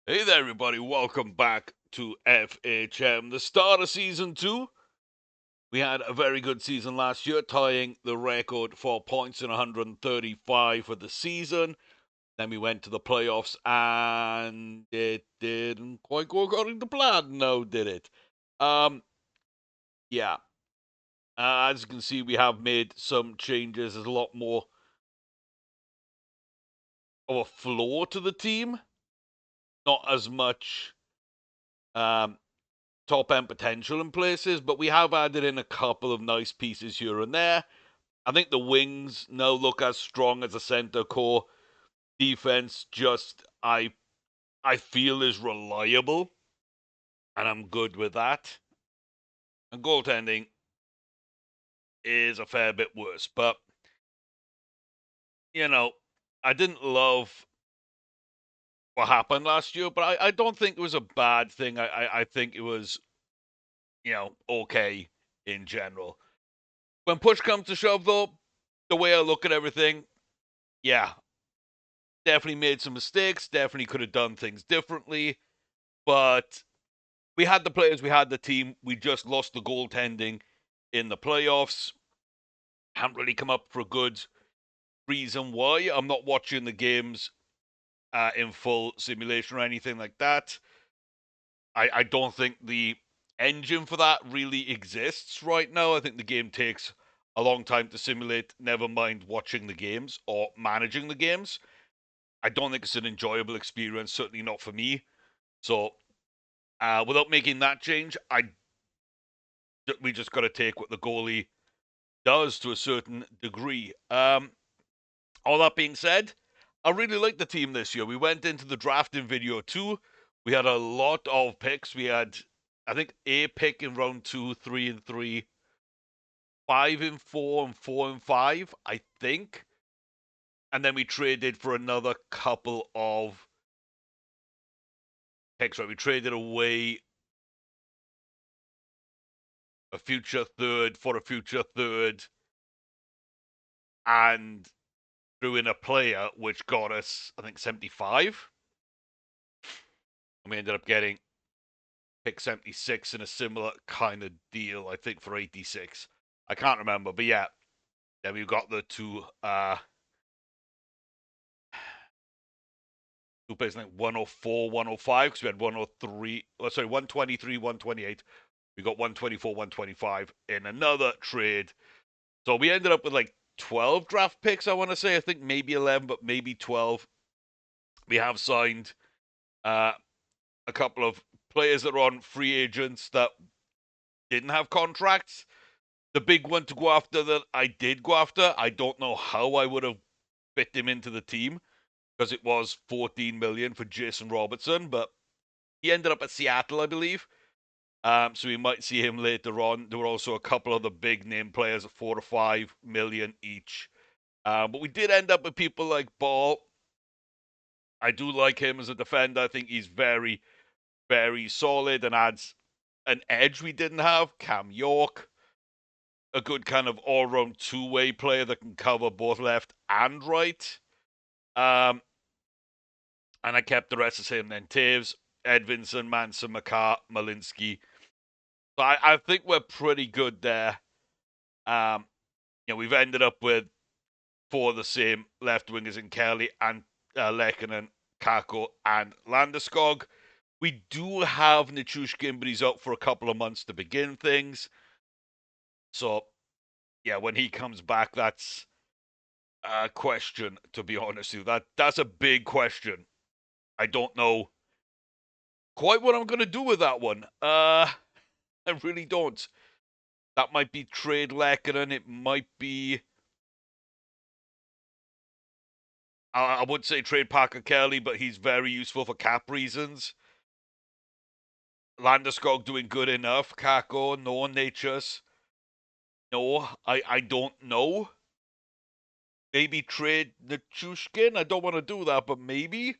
Hey there, everybody. Welcome back to FHM, the start of Season 2. We had a very good season last year, tying the record for points in 135 for the season. Then we went to the playoffs, and it didn't quite go according to plan, no, did it? Yeah. As you can see, we have made some changes. There's a lot more of a floor to the team. Not as much um, top end potential in places, but we have added in a couple of nice pieces here and there. I think the wings now look as strong as a center core. Defense just I feel is reliable, and I'm good with that. And goaltending is a fair bit worse, but you know, I didn't love what happened last year, but I don't think it was a bad thing. I think it was, okay in general. When push comes to shove, though, the way I look at everything, yeah, definitely made some mistakes, definitely could have done things differently, but we had the players, we had the team, we just lost the goaltending in the playoffs. Haven't really come up for a good reason why. I'm not watching the games in full simulation or anything like that. I don't think the engine for that really exists right now. I think the game takes a long time to simulate, never mind watching the games or managing the games. I don't think it's an enjoyable experience, certainly not for me. So, without making that change, we just got to take what the goalie does to a certain degree. All that being said, I really like the team this year. We went into the drafting video too. We had a lot of picks. We had, I think, a pick in round 2, 3 and 3, 5 and 4, and 4 and 5, I think. And then we traded for another couple of picks. Right, we traded away a future third for a future third, and threw in a player which got us, I think, 75. And we ended up getting pick 76 in a similar kind of deal, I think, for 86. I can't remember, but yeah. Then we got the two players, like 104, 105, because we had 103, 123, 128. We got 124, 125 in another trade. So we ended up with like 12 draft picks, I want to say. I think maybe 11, but maybe 12. We have signed a couple of players that are on free agents that didn't have contracts. The big one to go after that I did go after, I don't know how I would have fit him into the team because it was 14 million for Jason Robertson, but he ended up at Seattle, I believe. So we might see him later on. There were also a couple of the big name players at 4 to 5 million each. But we did end up with people like Ball. I do like him as a defender. I think he's very, very solid and adds an edge we didn't have. Cam York, a good kind of all-round two-way player that can cover both left and right. And I kept the rest the same then. Taves, Edvinson, Manson, McCart, Malinsky. So I think we're pretty good there. We've ended up with 4 of the same left wingers in Kelly and Lehkonen, Kako, and Landeskog. We do have Nichushkin, but he's out for a couple of months to begin things. So, yeah, when he comes back, that's a question, to be honest with you. That's a big question. I don't know quite what I'm going to do with that one. I really don't. That might be trade Lehkonen. It might be... I would say trade Parker Kelly, but he's very useful for cap reasons. Landeskog doing good enough. Kako, no. Natures, no. I don't know. Maybe trade Nichushkin. I don't want to do that, but maybe.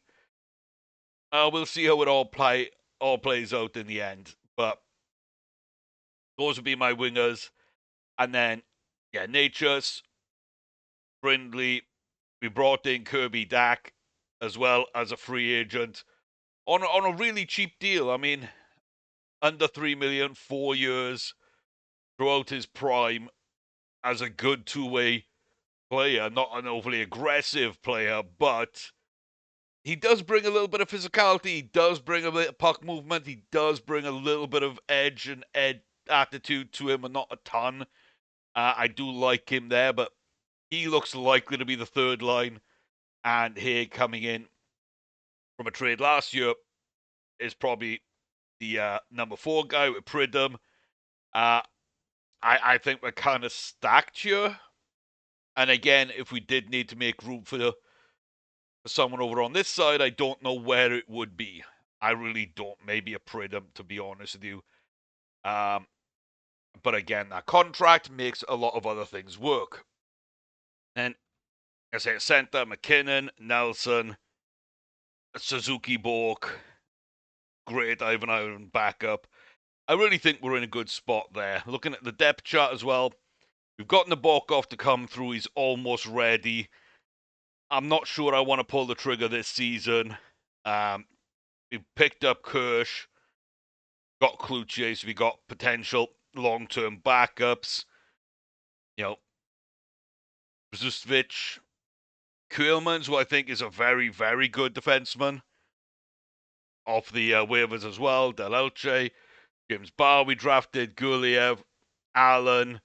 We'll see how it all plays out in the end. But those would be my wingers. And then, yeah, Natures, Brindley. We brought in Kirby Dack as well as a free agent. on a really cheap deal. I mean, under 3 million, 4 years throughout his prime as a good two-way player, not an overly aggressive player, but he does bring a little bit of physicality. He does bring a bit of puck movement. He does bring a little bit of edge and attitude to him, and not a ton. I do like him there, but he looks likely to be the third line. And here coming in from a trade last year is probably the number 4 guy with Pridham. I think we're kind of stacked here. And again, if we did need to make room for someone over on this side, I don't know where it would be. I really don't. Maybe a Pridham, to be honest with you. But again, that contract makes a lot of other things work. And I say center, McKinnon, Nelson, Suzuki Bork, great Ivan backup. I really think we're in a good spot there. Looking at the depth chart as well, we've gotten the Borkov to come through. He's almost ready. I'm not sure I want to pull the trigger this season. We've picked up Kirsch, got Cloutier, so we got potential long-term backups. You know, Brzustvic, Kuhlmans, who I think is a very, very good defenseman. Off the waivers as well, Del Elche, James Barr we drafted, Gurliev, Allen,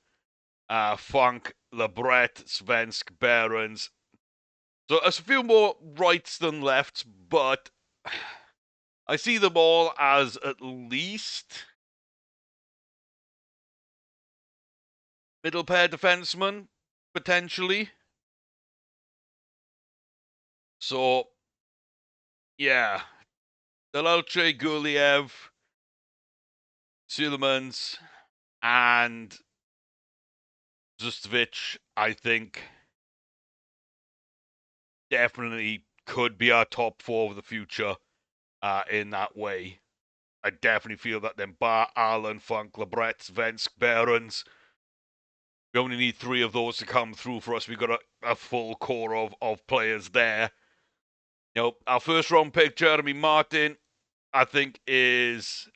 Funk, Lebret, Svensk, Behrens. So there's a few more rights than lefts, but I see them all as at least middle pair defensemen, potentially. So, yeah. Delauche, Gurliev, Sulemans, and Zustovic, I think, definitely could be our top 4 of the future in that way. I definitely feel that then Bar, Allen, Funk, Lebret, Svensk, Behrens. We only need 3 of those to come through for us. We've got a full core of players there. You know, our first round pick, Jeremy Martin, I think is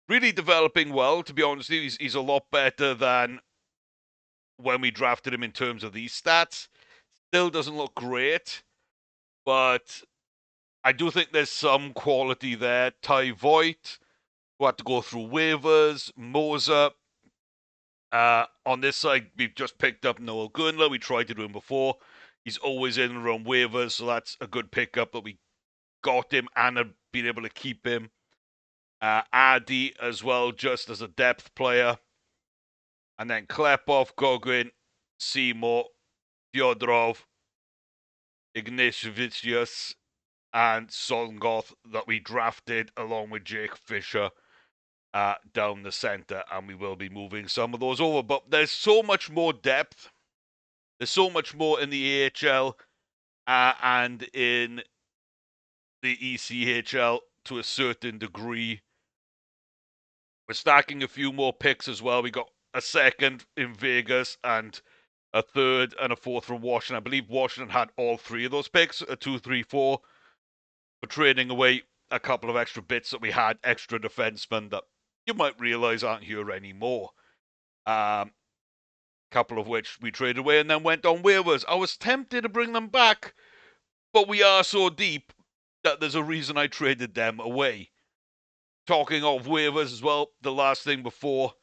really developing well, to be honest with you. He's a lot better than when we drafted him in terms of these stats. Still doesn't look great, but I do think there's some quality there. Ty Voigt, who had to go through waivers, Moser. On this side, we've just picked up Noel Gurnler. We tried to do him before. He's always in and around waivers, so that's a good pickup that we got him and have been able to keep him. Adi as well, just as a depth player. And then Klepov, Gogin, Seymour, Fyodorov, Ignatievicius, and Solngoth that we drafted along with Jake Fisher down the center. And we will be moving some of those over. But there's so much more depth. There's so much more in the AHL and in the ECHL to a certain degree. We're stacking a few more picks as well. We got a second in Vegas and a third and a fourth from Washington. I believe Washington had all 3 of those picks, a 2, 3, 4. We're trading away a couple of extra bits that we had, extra defensemen that you might realize aren't here anymore. Couple of which we traded away and then went on waivers. I was tempted to bring them back, but we are so deep that there's a reason I traded them away. Talking of waivers as well, the last thing before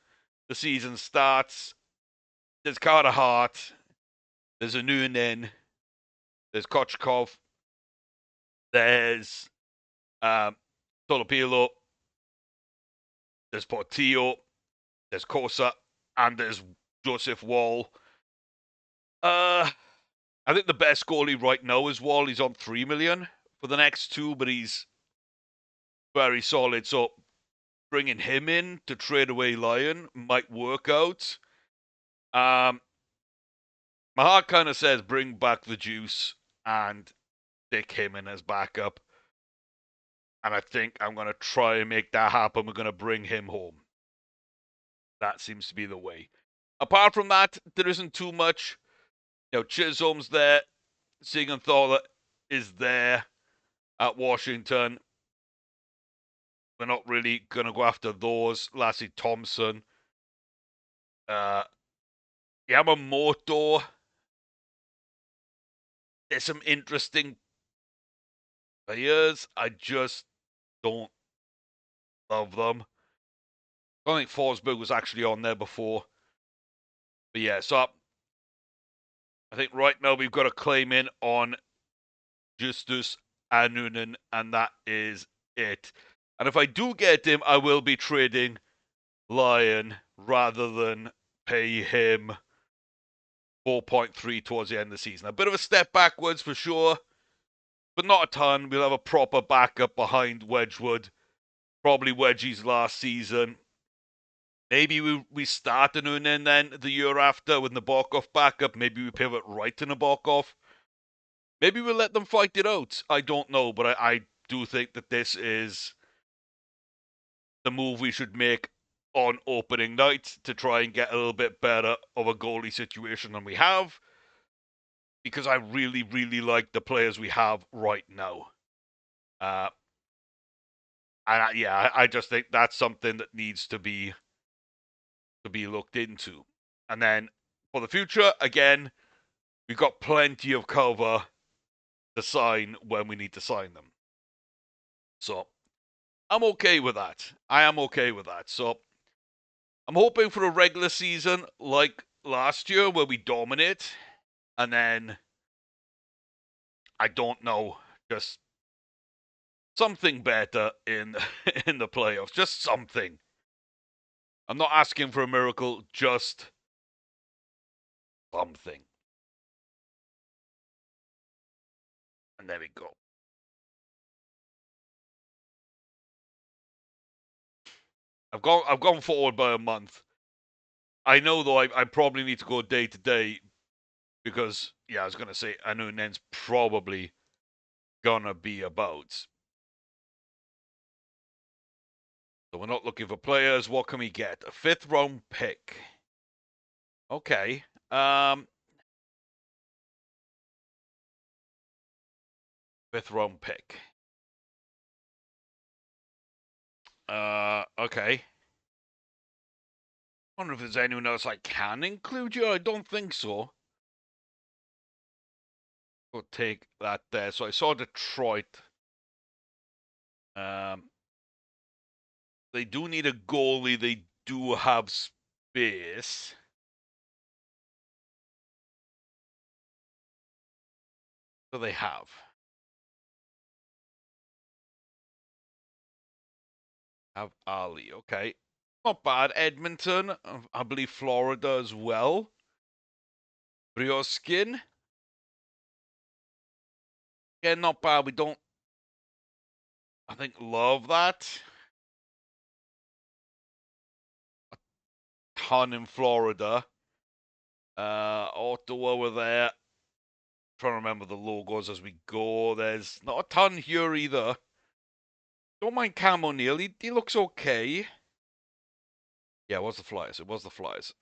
the season starts, there's Carter Hart, there's Anunin, there's Kochkov, there's Tolopilo, there's Portillo, there's Kosa, and there's Joseph Wall. I think the best goalie right now is Wall. He's on 3 million for the next 2, but he's very solid. So bringing him in to trade away Lyon might work out. My heart kind of says bring back the juice and stick him in as backup. And I think I'm going to try and make that happen. We're going to bring him home. That seems to be the way. Apart from that, there isn't too much. You know, Chisholm's there. Siegenthaler is there at Washington. we're not really going to go after those. Lassie Thompson. Yamamoto. There's some interesting players. I just don't love them. I don't think Forsberg was actually on there before. But yeah, so I think right now we've got a claim in on Justus Anunen, and that is it. And if I do get him, I will be trading Lyon rather than pay him 4.3 towards the end of the season. A bit of a step backwards for sure, but not a ton. We'll have a proper backup behind Wedgwood. Probably Wedgie's last season. Maybe we start Anunen then the year after with Nabokov backup. Maybe we pivot right to Nabokov. Maybe we'll let them fight it out. I don't know, but I do think that this is the move we should make on opening night to try and get a little bit better of a goalie situation than we have, because I really, really like the players we have right now. I just think that's something that needs to be looked into. And then for the future, again, we've got plenty of cover to sign when we need to sign them. So I'm okay with that. I am okay with that. So I'm hoping for a regular season like last year where we dominate, and then I don't know, just something better in in the playoffs. Just something. I'm not asking for a miracle, just something. And there we go. I've gone forward by a month. I know though I probably need to go day to day because I was gonna say Anunen's probably gonna be about. So we're not looking for players. What can we get? A 5th round pick. Okay. 5th round pick. Okay. I wonder if there's anyone else I can include you. I don't think so. We'll take that there. So I saw Detroit. They do need a goalie. They do have space. So they have. Have Ali. Okay. Not bad. Edmonton. I believe Florida as well. Brioskin. Yeah, not bad. We don't, I think, love that. A ton in Florida. Ottawa were there. Trying to remember the logos as we go. There's not a ton here either. Don't mind Cam O'Neill. He looks okay. Yeah, it was the Flyers. It was the Flyers.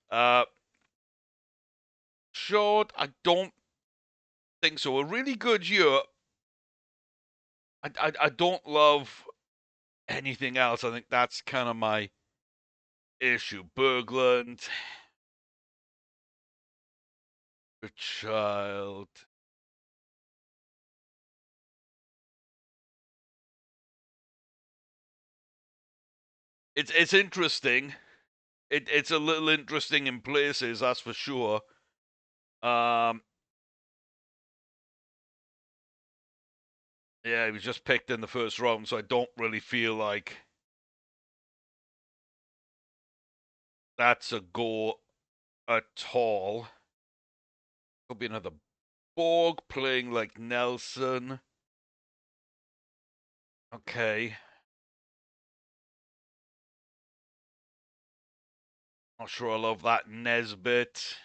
Short, I don't think so. A really good year. I don't love anything else. I think that's kind of my issue. Berglund. Good child. It's interesting. It's a little interesting in places, that's for sure. Yeah, he was just picked in the first round, so I don't really feel like that's a go at all. Could be another Borg playing like Nelson. Okay. Not sure I love that Nesbitt.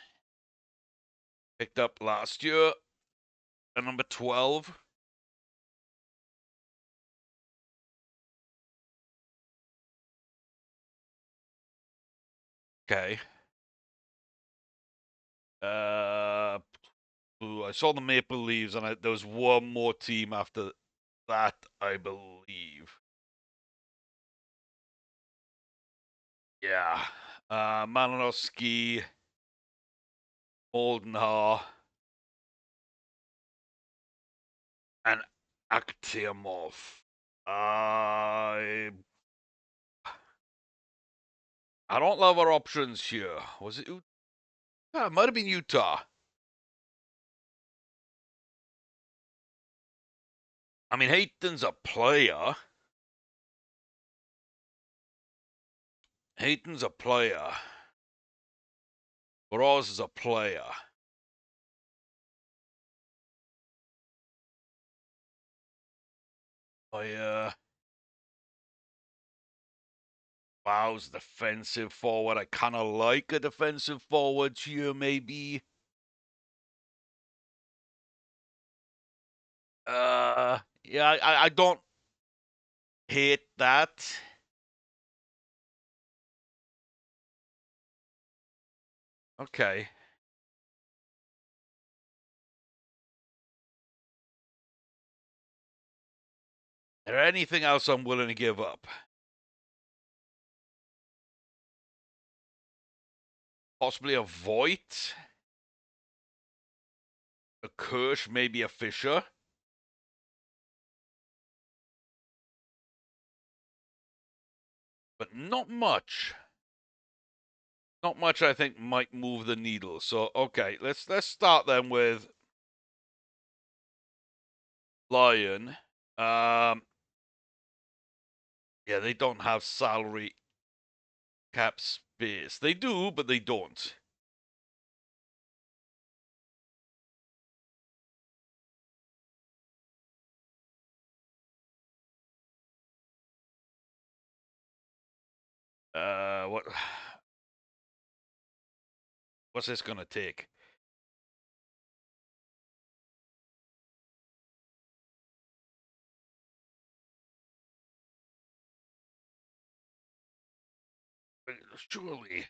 Picked up last year at number 12. Okay. I saw the Maple Leafs, and there was 1 more team after that, I believe. Yeah. Malinowski, Moldenhaw, and Akhtiamov. I don't love our options here. Was it Utah? It might have been Utah. I mean, Hayton's a player. Hayton's a player. Ross is a player. Bow's defensive forward. I kind of like a defensive forward here, maybe. Yeah, I don't hate that. Okay. Is there anything else I'm willing to give up? Possibly a Voigt, a Kirsch, maybe a Fisher. But not much. Not much I think might move the needle. So okay, let's start then with Lion. Yeah, they don't have salary cap space. They do, but they don't. What? What's this gonna take? Surely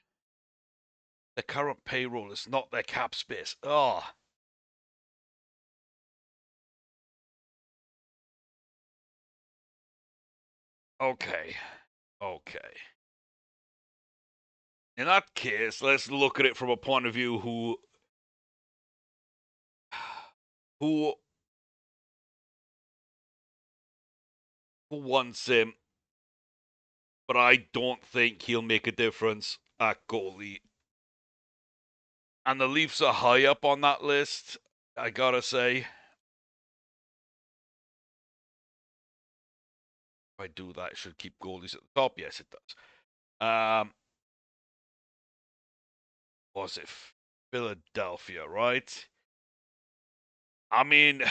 the current payroll is not their cap space. Oh. Okay. Okay. In that case, let's look at it from a point of view who wants him, but I don't think he'll make a difference at goalie. And the Leafs are high up on that list, I gotta say. If I do that, it should keep goalies at the top. Yes, it does. Was it Philadelphia, right? I mean,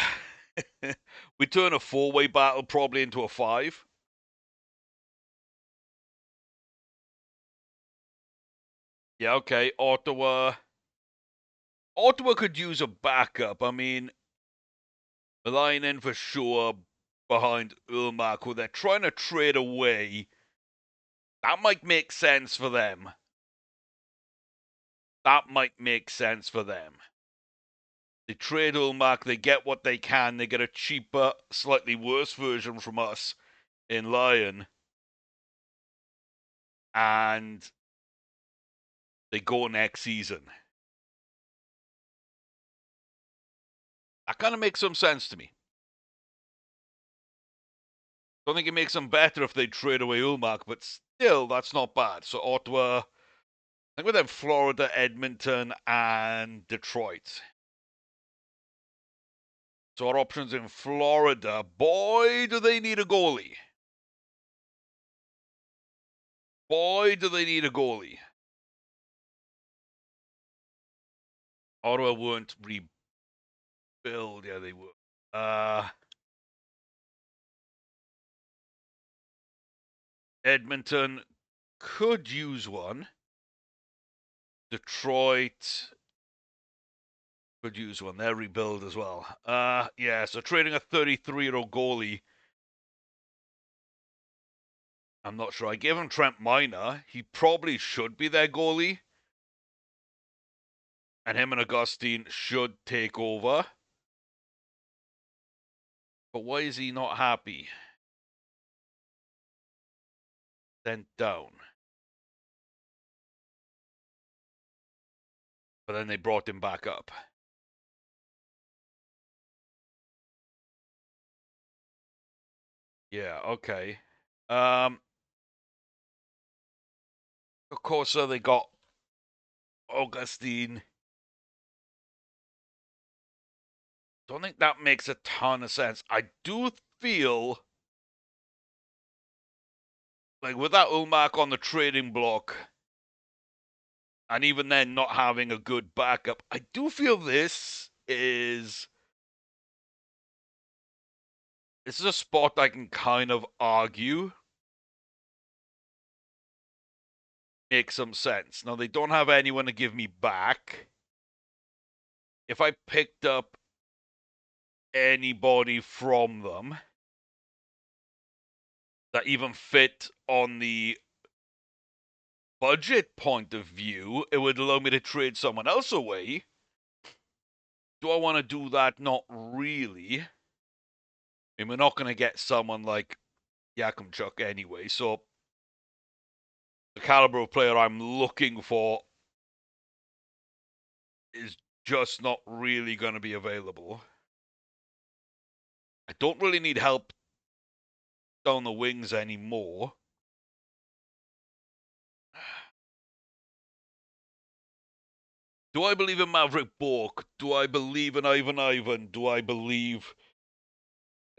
we turn a four-way battle probably into a five. Yeah, okay. Ottawa could use a backup. I mean, line in for sure behind Ulmark, who they're trying to trade away. That might make sense for them. That might make sense for them. They trade Ulmark, they get what they can, they get a cheaper, slightly worse version from us in Lion. And they go next season. That kind of makes some sense to me. Don't think it makes them better if they trade away Ulmark, but still, that's not bad. So Ottawa, I think with them Florida, Edmonton, and Detroit. So our options in Florida, boy, do they need a goalie. Boy, do they need a goalie. Ottawa weren't rebuild. Yeah, they were. Edmonton could use one. Detroit could use one. They're rebuild as well. Yeah, so trading a 33-year-old goalie. I'm not sure. I gave him Trent Miner. He probably should be their goalie. And him and Augustine should take over. But why is he not happy? Sent down. but then they brought him back up. Yeah, okay. Of course, they got Augustine. Don't think that makes a ton of sense. I do feel like with that Ulmark on the trading block, and even then not having a good backup, I do feel this is a spot I can kind of argue makes some sense. Now, they don't have anyone to give me back. If I picked up anybody from them that even fit on the budget point of view, it would allow me to trade someone else away. Do I want to do that? Not really. I mean, we're not going to get someone like Yakimchuk anyway, so the caliber of player I'm looking for is just not really going to be available. I don't really need help down the wings anymore. Do I believe in Maverick Bork? Do I believe in Ivan? Do I believe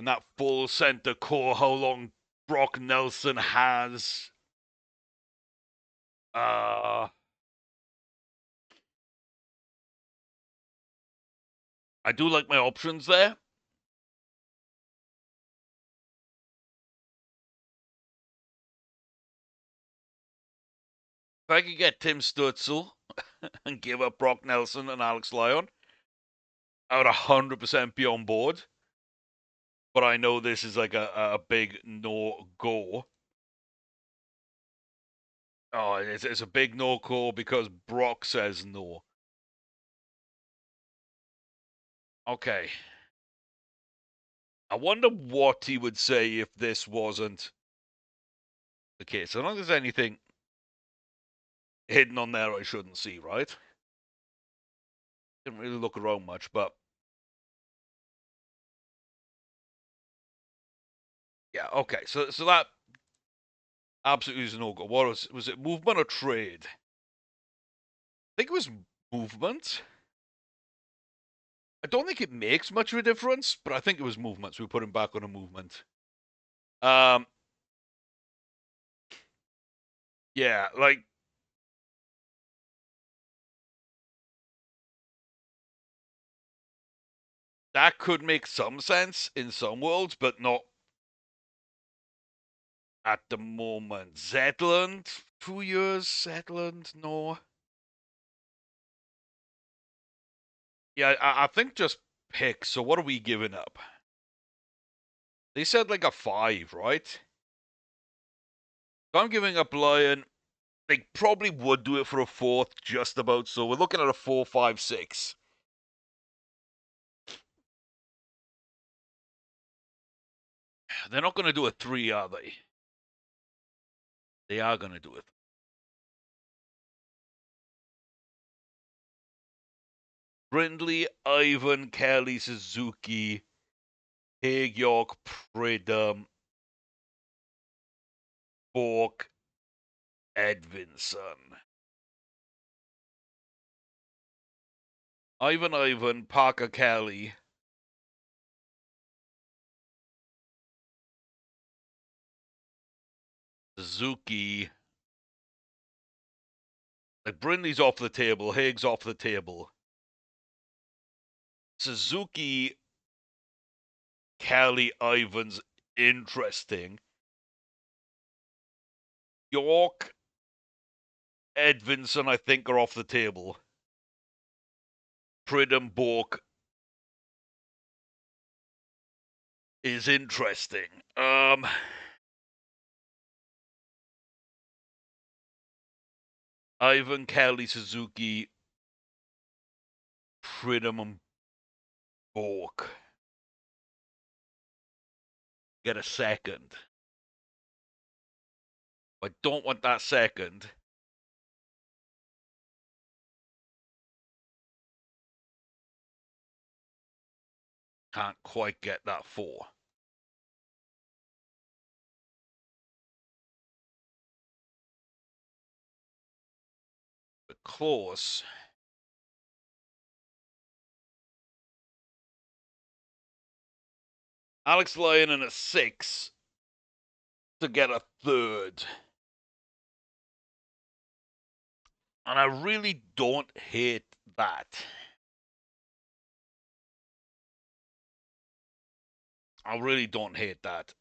in that full center core? How long Brock Nelson has? I do like my options there. If I could get Tim Stutzel and give up Brock Nelson and Alex Lyon, I would 100% be on board. But I know this is like a big no-go. Oh, it's a big no-go because Brock says no. Okay. I wonder what he would say if this wasn't the case. I don't think there's anything hidden on there I shouldn't see, right? Didn't really look around much, but yeah, okay. So that absolutely is a no-go. What was it movement or trade? I think it was movement. I don't think it makes much of a difference, but I think it was movement, so we put him back on a movement. Yeah, like that could make some sense in some worlds, but not at the moment. Zetland, 2 years. Zetland, no. Yeah, I think just pick. So what are we giving up? They said like a 5, right? So I'm giving up Lion. They probably would do it for a 4th, just about. So we're looking at a 4, 5, 6. They're not going to do a 3, are they? They are going to do it. Brindley, Ivan, Kelly, Suzuki, Haig, York, Pridham, Bork, Edvinson. Ivan, Parker, Kelly. Suzuki. Like Brindley's off the table. Haig's off the table. Suzuki, Kelly, Ivan's interesting. York, Edvinson, I think, are off the table. Pridham, Bork is interesting. Ivan, Kelly, Suzuki, Pridham, and Bork. Get a second. I don't want that second. Can't quite get that 4. But close. Alex Lyon in a 6 to get a 3rd. And I really don't hate that. I really don't hate that.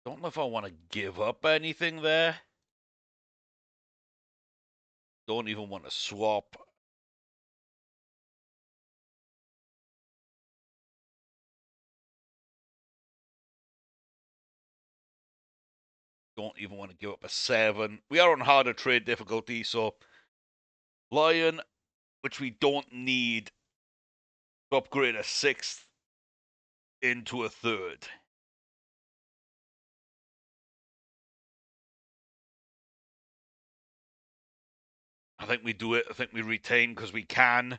Don't know if I want to give up anything there. Don't even want to swap. Don't even want to give up a 7. We are on harder trade difficulty, so Lion, which we don't need, to upgrade a 6th into a 3rd. I think we do it. I think we retain because we can.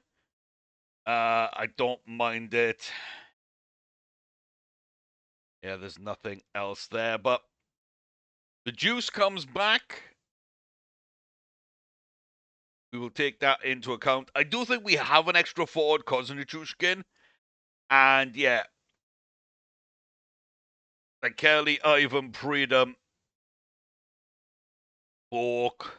I don't mind it. Yeah, there's nothing else there, but the juice comes back. We will take that into account. I do think we have an extra forward cousin Nichushkin. And yeah, like Kelly, Ivan, Freedom, Bork.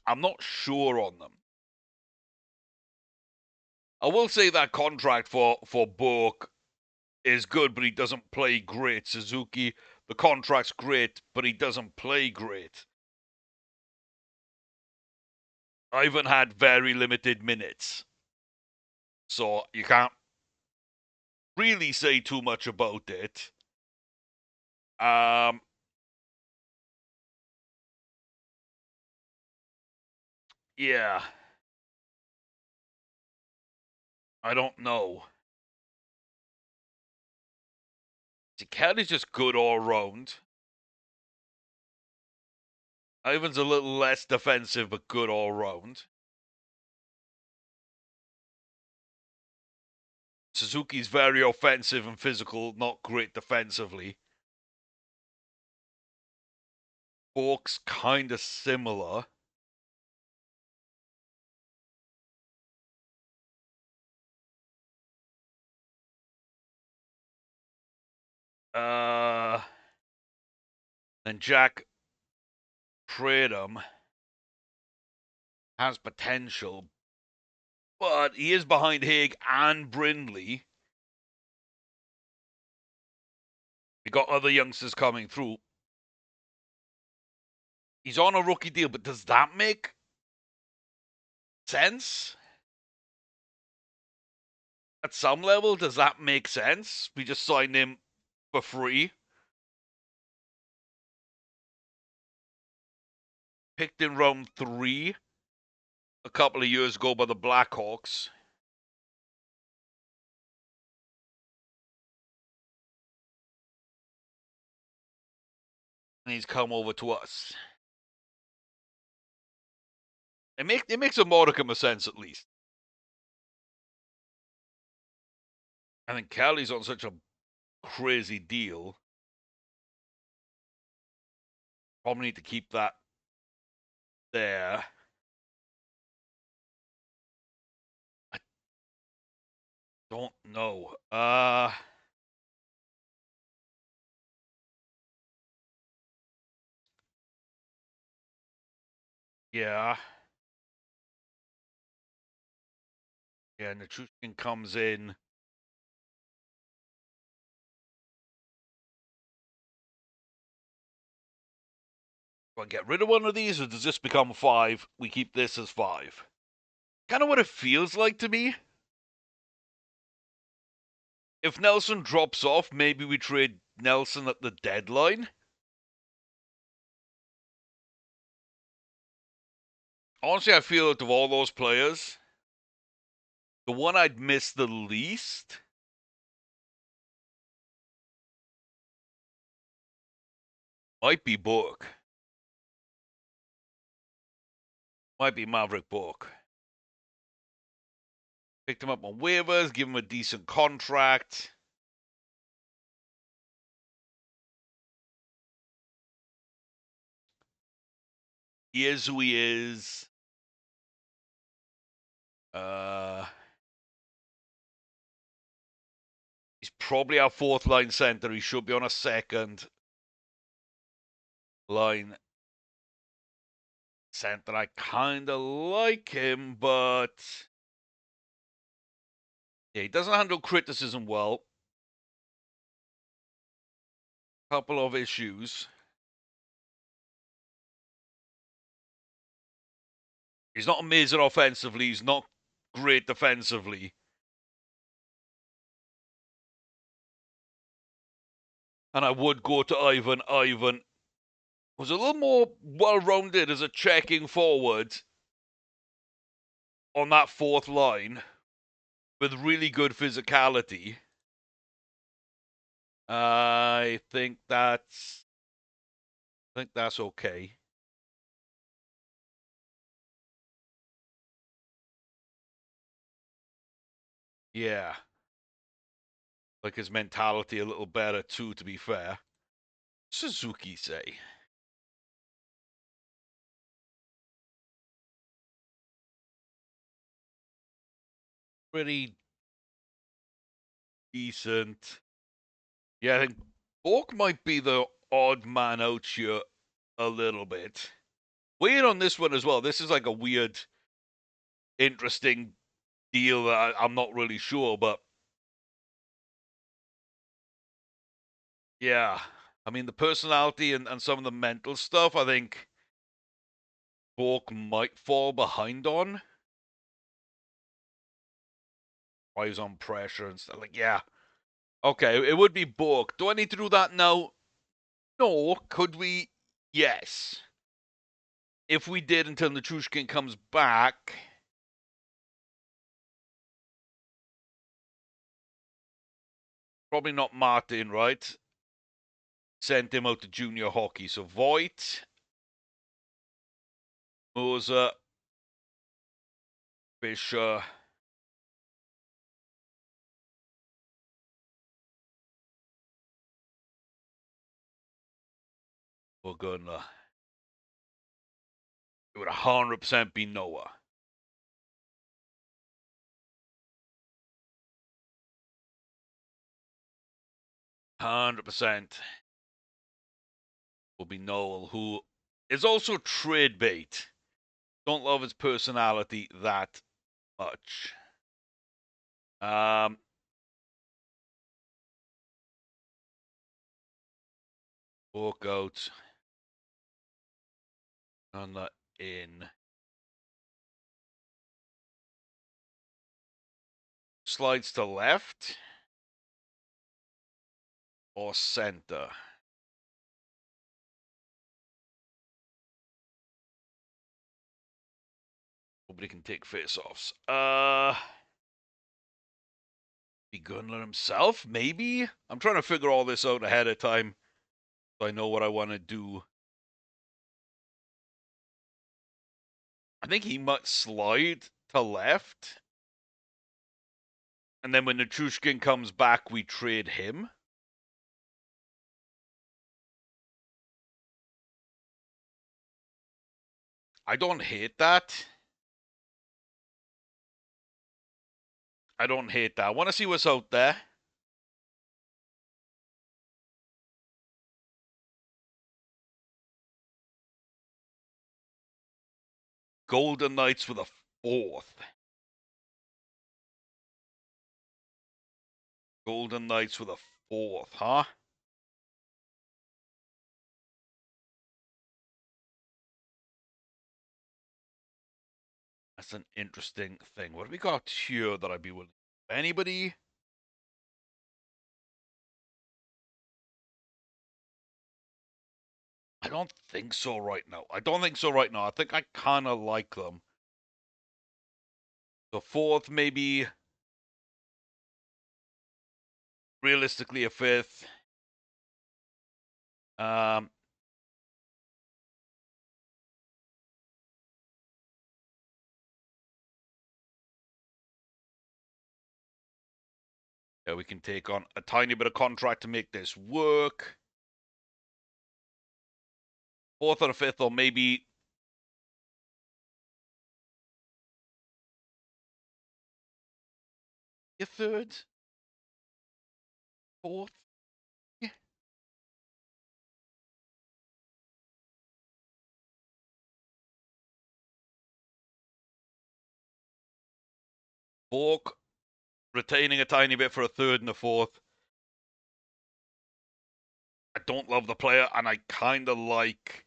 I'm not sure on them. I will say that contract for Bork is good, but he doesn't play great. Suzuki, the contract's great, but he doesn't play great. Ivan had very limited minutes, so you can't really say too much about it. Yeah. I don't know. Kelly's just good all round. Ivan's a little less defensive, but good all round. Suzuki's very offensive and physical, not great defensively. Bork's kind of similar. And Jack Pradham has potential, but he is behind Haig and Brindley. We got other youngsters coming through. He's on a rookie deal, but does that make sense? At some level, does that make sense? We just signed him for free. Picked in round 3 a couple of years ago by the Blackhawks. And he's come over to us. It makes a modicum of sense, at least. I think Kelly's on such a crazy deal. Probably need to keep that there. I don't know. Yeah. Yeah, Nichushkin comes in. Do I get rid of one of these, or does this become 5? We keep this as 5. Kind of what it feels like to me. If Nelson drops off, maybe we trade Nelson at the deadline. Honestly, I feel out of all those players, the one I'd miss the least Might be Book. Might be Maverick Book. Picked him up on waivers, give him a decent contract. He is who he is. He's probably our fourth line center. He should be on a second line center. I kind of like him, but yeah, he doesn't handle criticism well. Couple of issues. He's not amazing offensively. He's not great defensively. And I would go to Ivan. Ivan was a little more well-rounded as a checking forward on that fourth line with really good physicality. I think that's okay. Yeah. Like his mentality a little better too, to be fair. Suzuki say. Pretty decent. Yeah, I think Bork might be the odd man out here a little bit. Weird on this one as well. This is like a weird, interesting deal that I'm not really sure, but yeah. I mean, the personality and some of the mental stuff, I think Bork might fall behind on. Why he's on pressure and stuff. Like, yeah. Okay, it would be Bork. Do I need to do that now? No. Could we? Yes. If we did until Nichushkin comes back. Probably not Martin, right? Sent him out to junior hockey. So Voigt, Moser, Fisher. We're gonna. It would 100% be Noah. 100% will be Noel, who is also trade bait. Don't love his personality that much. Walk out. On the in. Slides to left. Or center. Nobody can take face-offs. Be Gunler himself? Maybe? I'm trying to figure all this out ahead of time so I know what I want to do. I think he might slide to left. And then when Nichushkin comes back, we trade him. I don't hate that. I don't hate that. I want to see what's out there. Golden Knights with a fourth. Golden Knights with a fourth, huh? That's an interesting thing. What have we got here that I'd be willing? Anybody? I don't think so right now. I think I kind of like them. The fourth, maybe. Realistically, a fifth. Yeah, we can take on a tiny bit of contract to make this work. Fourth or a fifth, or maybe a third, fourth. Yeah. Bork retaining a tiny bit for a third and a fourth. I don't love the player, and I kind of like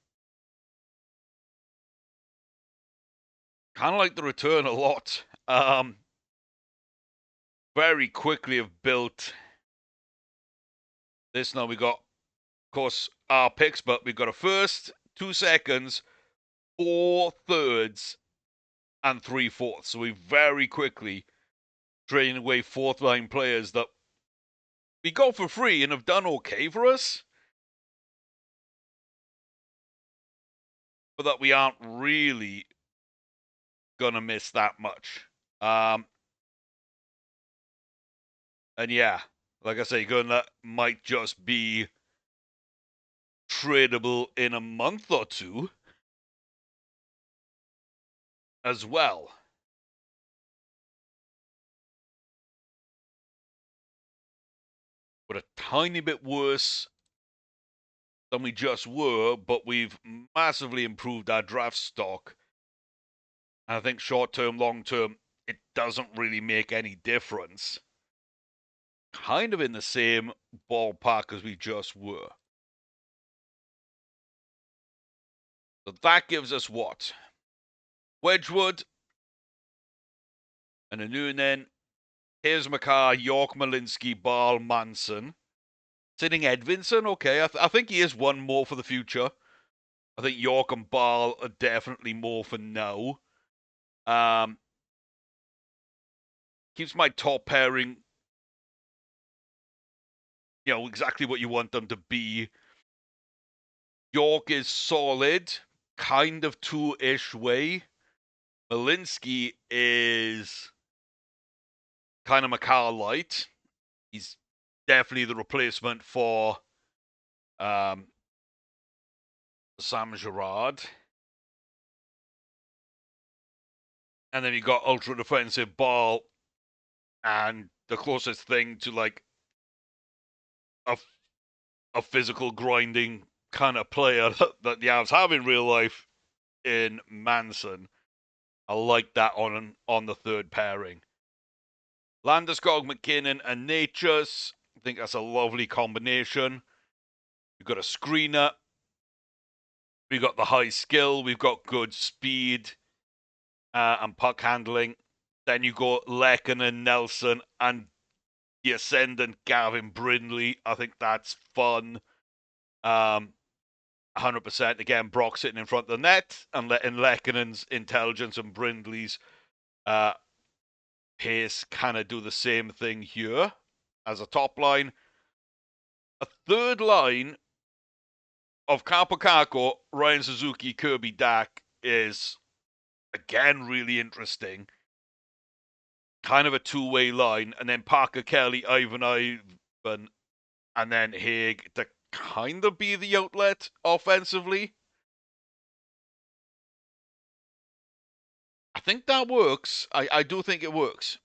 the return a lot. Very quickly have built this. Now we got, of course, our picks, but we've got a first, 2 seconds, 4 thirds, and 3 fourths. So we very quickly trading away fourth line players that we got for free and have done okay for us, but that we aren't really gonna miss that much. And yeah, like I say, Gunnar might just be tradable in a month or two as well. But a tiny bit worse than we just were, but we've massively improved our draft stock. And I think short term, long term, it doesn't really make any difference. Kind of in the same ballpark as we just were. So that gives us what? Wedgwood and a Noonan. Here's McCarr, York, Malinsky, Ball, Manson. Sitting Edvinson, okay. I think he is one more for the future. I think York and Ball are definitely more for now. Keeps my top pairing, exactly what you want them to be. York is solid, kind of two-ish way. Malinsky is kind of McCarr light. He's definitely the replacement for Sam Gerard. And then you got ultra defensive Ball, and the closest thing to like a physical grinding kind of player that the Avs have in real life in Manson. I like that on the third pairing. Landeskog, McKinnon, and Natures. I think that's a lovely combination. We've got a screener. We've got the high skill. We've got good speed and puck handling. Then you go Lehkonen, Nelson, and the ascendant Gavin Brindley. I think that's fun. 100%. Again, Brock sitting in front of the net and letting Lehkonen's intelligence and Brindley's pace kind of do the same thing here as a top line. A third line of Kapokako, Ryan Suzuki, Kirby Dak is, again, really interesting. Kind of a two-way line. And then Parker, Kelly, Ivan, and then Haig to kind of be the outlet offensively. I think that works. I do think it works.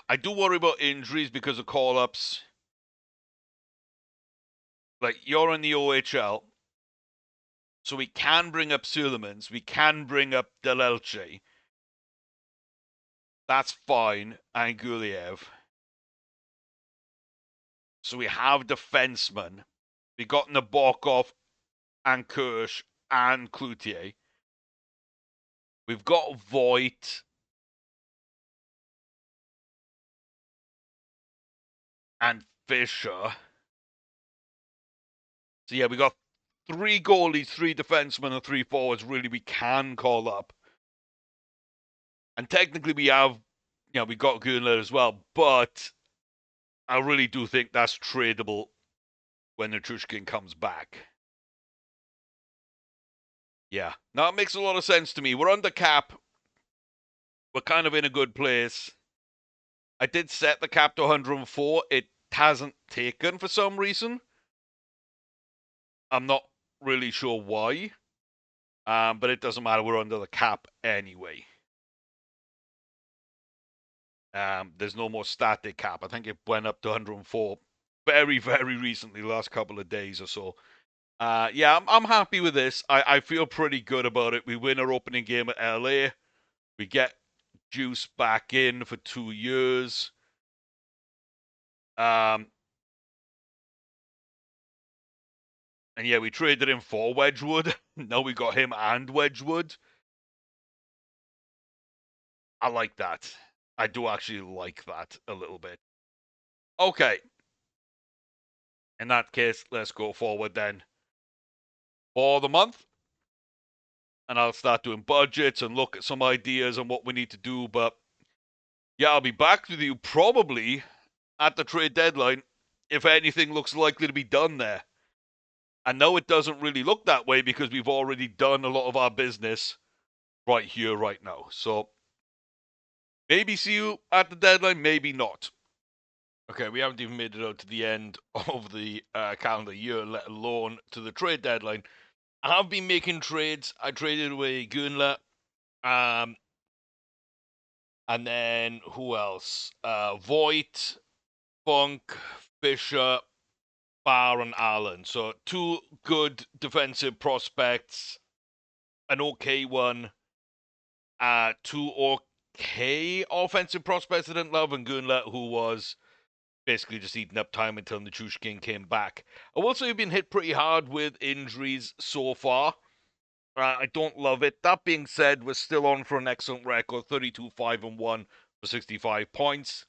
I do worry about injuries because of call-ups. Like, you're in the OHL, so we can bring up Sulemans, we can bring up Delelche. That's fine, and Guliev. So we have defensemen. We got Nabokov and Kirsch and Cloutier. We've got Voigt and Fisher. So yeah, we got 3 goalies, 3 defensemen, and 3 forwards really we can call up. And technically we have, we got Gunler as well, but I really do think that's tradable when Nichushkin comes back. Yeah. Now it makes a lot of sense to me. We're under cap. We're kind of in a good place. I did set the cap to 104. It hasn't taken for some reason. I'm not really sure why. But it doesn't matter. We're under the cap anyway. There's no more static cap. I think it went up to 104 very, very recently, last couple of days or so. Yeah, I'm happy with this. I feel pretty good about it. We win our opening game at LA. We get Juice back in for 2 years. And yeah, we traded him for Wedgwood. Now we got him and Wedgwood. I like that. I do actually like that a little bit. Okay. In that case, let's go forward then for the month. And I'll start doing budgets and look at some ideas on what we need to do. But yeah, I'll be back with you probably at the trade deadline if anything looks likely to be done there. I know it doesn't really look that way because we've already done a lot of our business right here, right now. So maybe see you at the deadline, maybe not. Okay, we haven't even made it out to the end of the calendar year, let alone to the trade deadline. I have been making trades. I traded away Gunla, and then who else? Voigt, Funk, Fisher, Barr, and Allen. So 2 good defensive prospects, an okay one, 2 okay offensive prospects I didn't love, and Gunla, who was basically just eating up time until Nichushkin came back. I will say we've been hit pretty hard with injuries so far. I don't love it. That being said, we're still on for an excellent record, 32-5-1 for 65 points.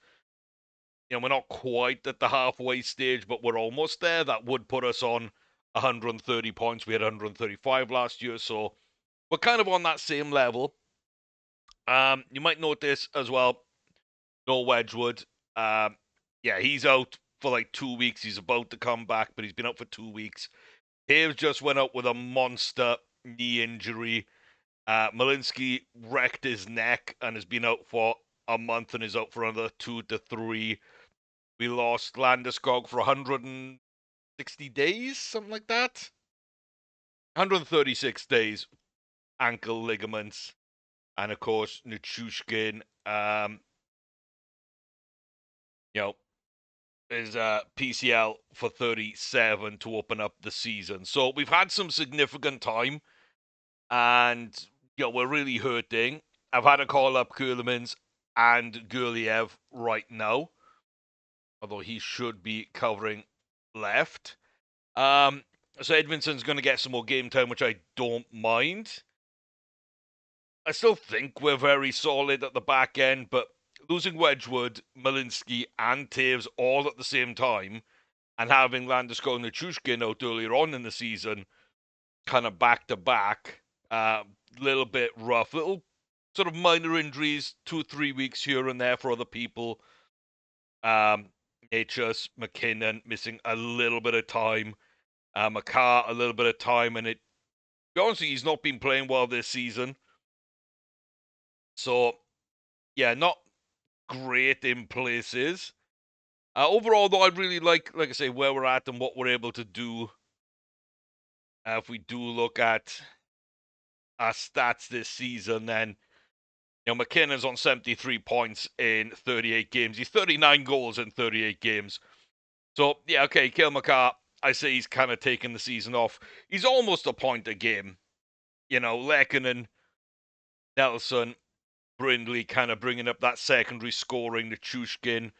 You know, we're not quite at the halfway stage, but we're almost there. That would put us on 130 points. We had 135 last year, so we're kind of on that same level. You might notice as well, no Wedgwood. Yeah, he's out for like 2 weeks. He's about to come back, but he's been out for 2 weeks. Taves just went out with a monster knee injury. Malinsky wrecked his neck and has been out for a month and is out for another 2 to 3. We lost Landeskog for 160 days, something like that. 136 days, ankle ligaments. And of course, Nichushkin, you know, is PCL for 37 to open up the season. So we've had some significant time, and you know, we're really hurting. I've had to call up Kuhlmans and Gurliev right now, although he should be covering left. So Edmondson's going to get some more game time, which I don't mind. I still think we're very solid at the back end, but losing Wedgwood, Malinsky, and Taves all at the same time, and having Landeskog and Nichushkin out earlier on in the season, kind of back to back, little bit rough, little sort of minor injuries, 2-3 weeks here and there for other people. Natchez, McKinnon missing a little bit of time, Makar a little bit of time, and to be honest, he's not been playing well this season. So, yeah, not great in places. Overall, though, I really like I say, where we're at and what we're able to do. If we do look at our stats this season, then you know McKinnon's on 73 points in 38 games. He's 39 goals in 38 games. So yeah, okay, Cale Makar, I say he's kind of taken the season off. He's almost a point a game. You know, Lehkonen, Nelson, Brindley kind of bringing up that secondary scoring. Nichushkin,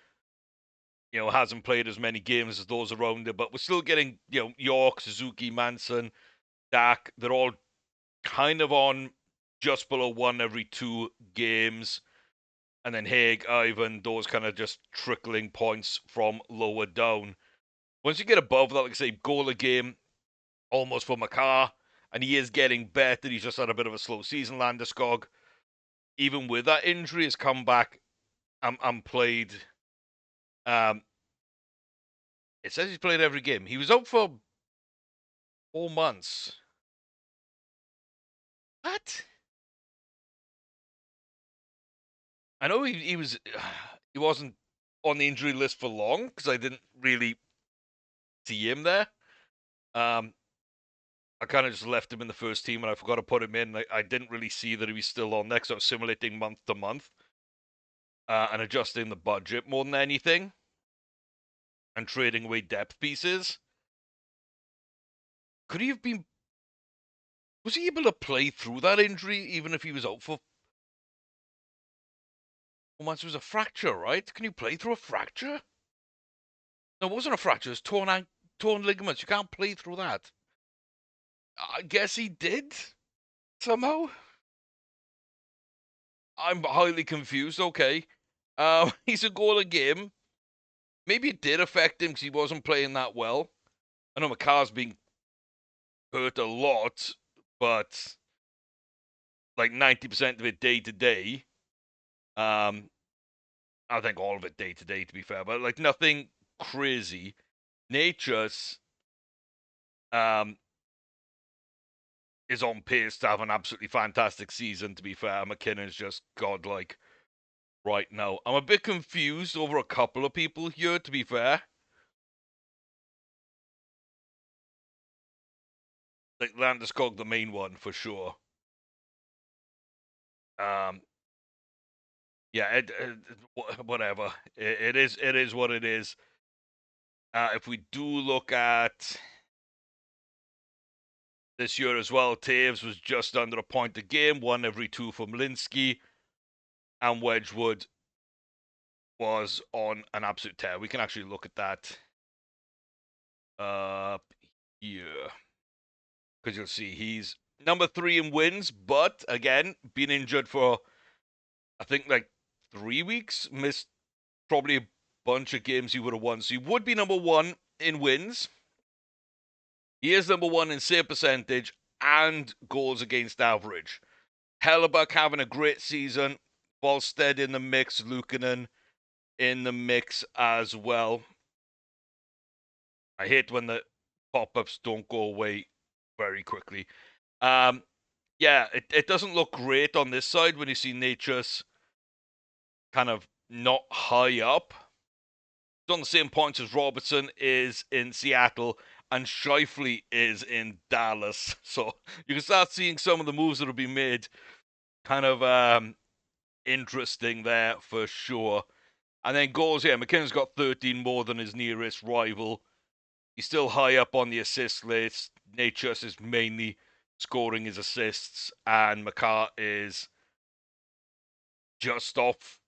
you know, hasn't played as many games as those around him, but we're still getting, you know, York, Suzuki, Manson, Dak. They're all kind of on just below 1 every 2 games. And then Haig, Ivan, those kind of just trickling points from lower down. Once you get above that, like I say, goal a game, almost for Makar, and he is getting better. He's just had a bit of a slow season, Landeskog. Even with that injury, has come back and played. It says he's played every game. He was out for 4 months. What? I know he wasn't on the injury list for long because I didn't really see him there. I kind of just left him in the first team and I forgot to put him in. I didn't really see that he was still on there, so I was simulating month to month and adjusting the budget more than anything and trading away depth pieces. Could he have been? Was he able to play through that injury even if he was out for 4 months? It was a fracture, right? Can you play through a fracture? No, it wasn't a fracture. It was torn ligaments. You can't play through that. I guess he did somehow. I'm highly confused. Okay, he's a goal a game. Maybe it did affect him because he wasn't playing that well. I know McCarr's been hurt a lot, but like 90% of it day to day. I think all of it day to day, to be fair, but like nothing crazy. Nature's is on pace to have an absolutely fantastic season, to be fair. McKinnon's just godlike right now. I'm a bit confused over a couple of people here, to be fair. Like Landeskog, the main one, for sure. Yeah, whatever. It is what it is. If we do look at this year as well, Taves was just under a point a game, 1 every 2 from Linsky, and Wedgwood was on an absolute tear. We can actually look at that here, because you'll see he's number 3 in wins, but again, been injured for I think like 3 weeks, missed probably a bunch of games he would have won. So he would be number 1 in wins. He is number 1 in save percentage and goals against average. Hellebuck having a great season. Volstead in the mix. Luukkonen in the mix as well. I hate when the pop-ups don't go away very quickly. Yeah, it doesn't look great on this side when you see Nature's kind of not high up. He's on the same points as Robertson is in Seattle and Scheifele is in Dallas. So you can start seeing some of the moves that have been made kind of interesting there for sure. And then goals, yeah, McKinnon's got 13 more than his nearest rival. He's still high up on the assist list. Natchez is mainly scoring his assists, and McCarr is just off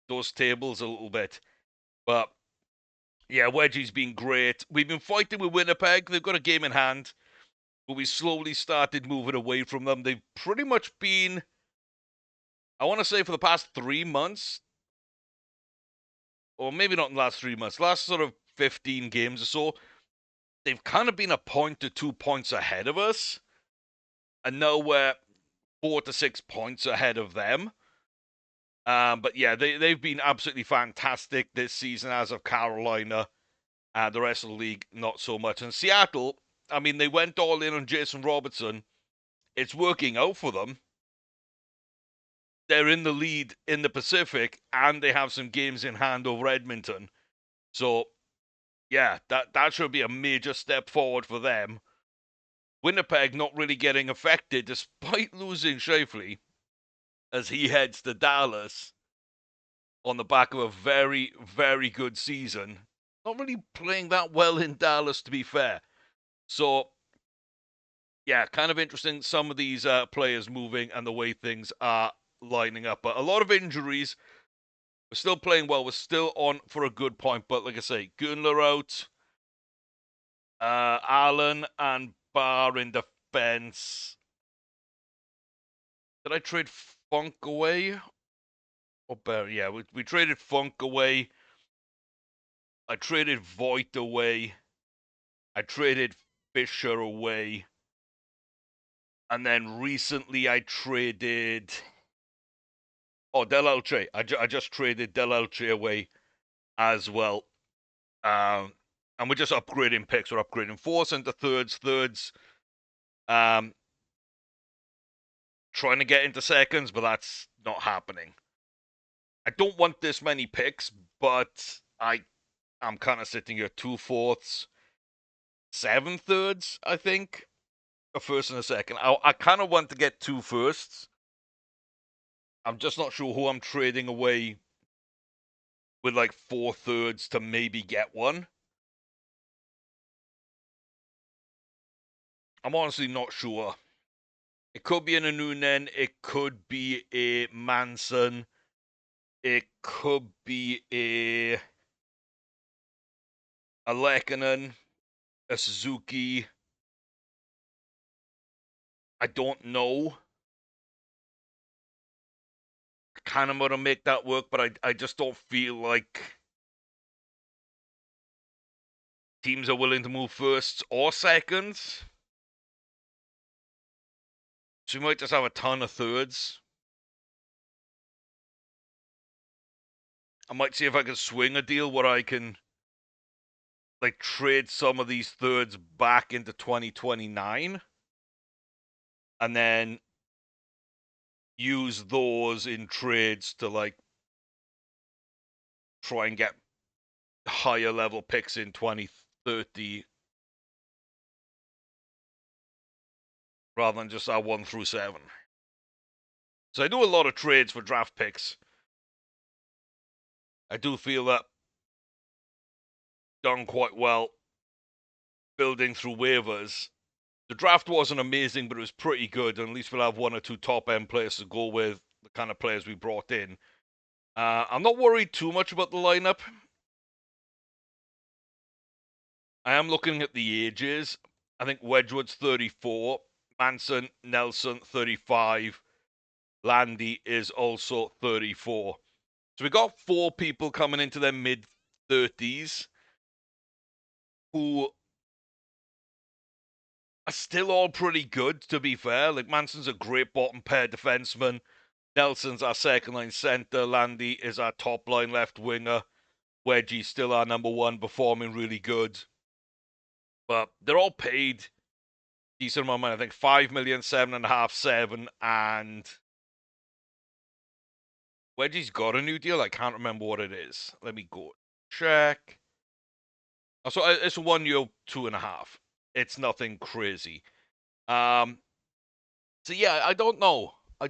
those tables a little bit. But yeah, Wedgie's been great. We've been fighting with Winnipeg. They've got a game in hand, but we slowly started moving away from them. They've pretty much been, I want to say, for the past 3 months, or maybe not in the last 3 months, last sort of 15 games or so, they've kind of been a point to 2 points ahead of us. And now we're 4 to 6 points ahead of them. But yeah, they've been absolutely fantastic this season, as of Carolina. The rest of the league, not so much. And Seattle, I mean, they went all in on Jason Robertson. It's working out for them. They're in the lead in the Pacific, and they have some games in hand over Edmonton. So, yeah, that should be a major step forward for them. Winnipeg not really getting affected despite losing Scheifele as he heads to Dallas on the back of a very, very good season. Not really playing that well in Dallas, to be fair. So, yeah, kind of interesting. Some of these players moving and the way things are lining up. But a lot of injuries. We're still playing well. We're still on for a good point. But like I say, Gunler out. Allen and Barr in defense. Did I trade Funk away? Or Barry? Yeah, we traded Funk away. I traded Voigt away. I traded Fisher away. And then recently I traded... Oh, Del Elche. I just traded Del Elche away as well. And we're just upgrading picks. We're upgrading fourths into thirds. Trying to get into seconds, but that's not happening. I don't want this many picks, but I'm kind of sitting here 2/4, 7/3, I think. A first and a second. I kind of want to get 2 firsts. I'm just not sure who I'm trading away with like 4/3 to maybe get one. I'm honestly not sure. It could be an Anunen. It could be a Manson. It could be a Lehkonen, a Suzuki. I don't know. I kind of want to make that work, but I just don't feel like teams are willing to move firsts or seconds. So we might just have a ton of thirds. I might see if I can swing a deal where I can like trade some of these thirds back into 2029 and then use those in trades to like try and get higher level picks in 2030 rather than just our 1 through 7. So I do a lot of trades for draft picks. I do feel that done quite well building through waivers. The draft wasn't amazing, but it was pretty good, and at least we'll have 1 or 2 top-end players to go with the kind of players we brought in. I'm not worried too much about the lineup. I am looking at the ages. I think Wedgwood's 34, Manson, Nelson, 35, Landy is also 34. So we got 4 people coming into their mid-30s who are still all pretty good, to be fair. Like, Manson's a great bottom pair defenseman. Nelson's our second-line center. Landy is our top-line left winger. Wedgie's still our number 1, performing really good. But they're all paid decent amount of money. I think 5 million, 7.5, 7, and Wedgie's got a new deal. I can't remember what it is. Let me go check. Oh, so it's 1 year, 2.5. It's nothing crazy. So yeah, I don't know. I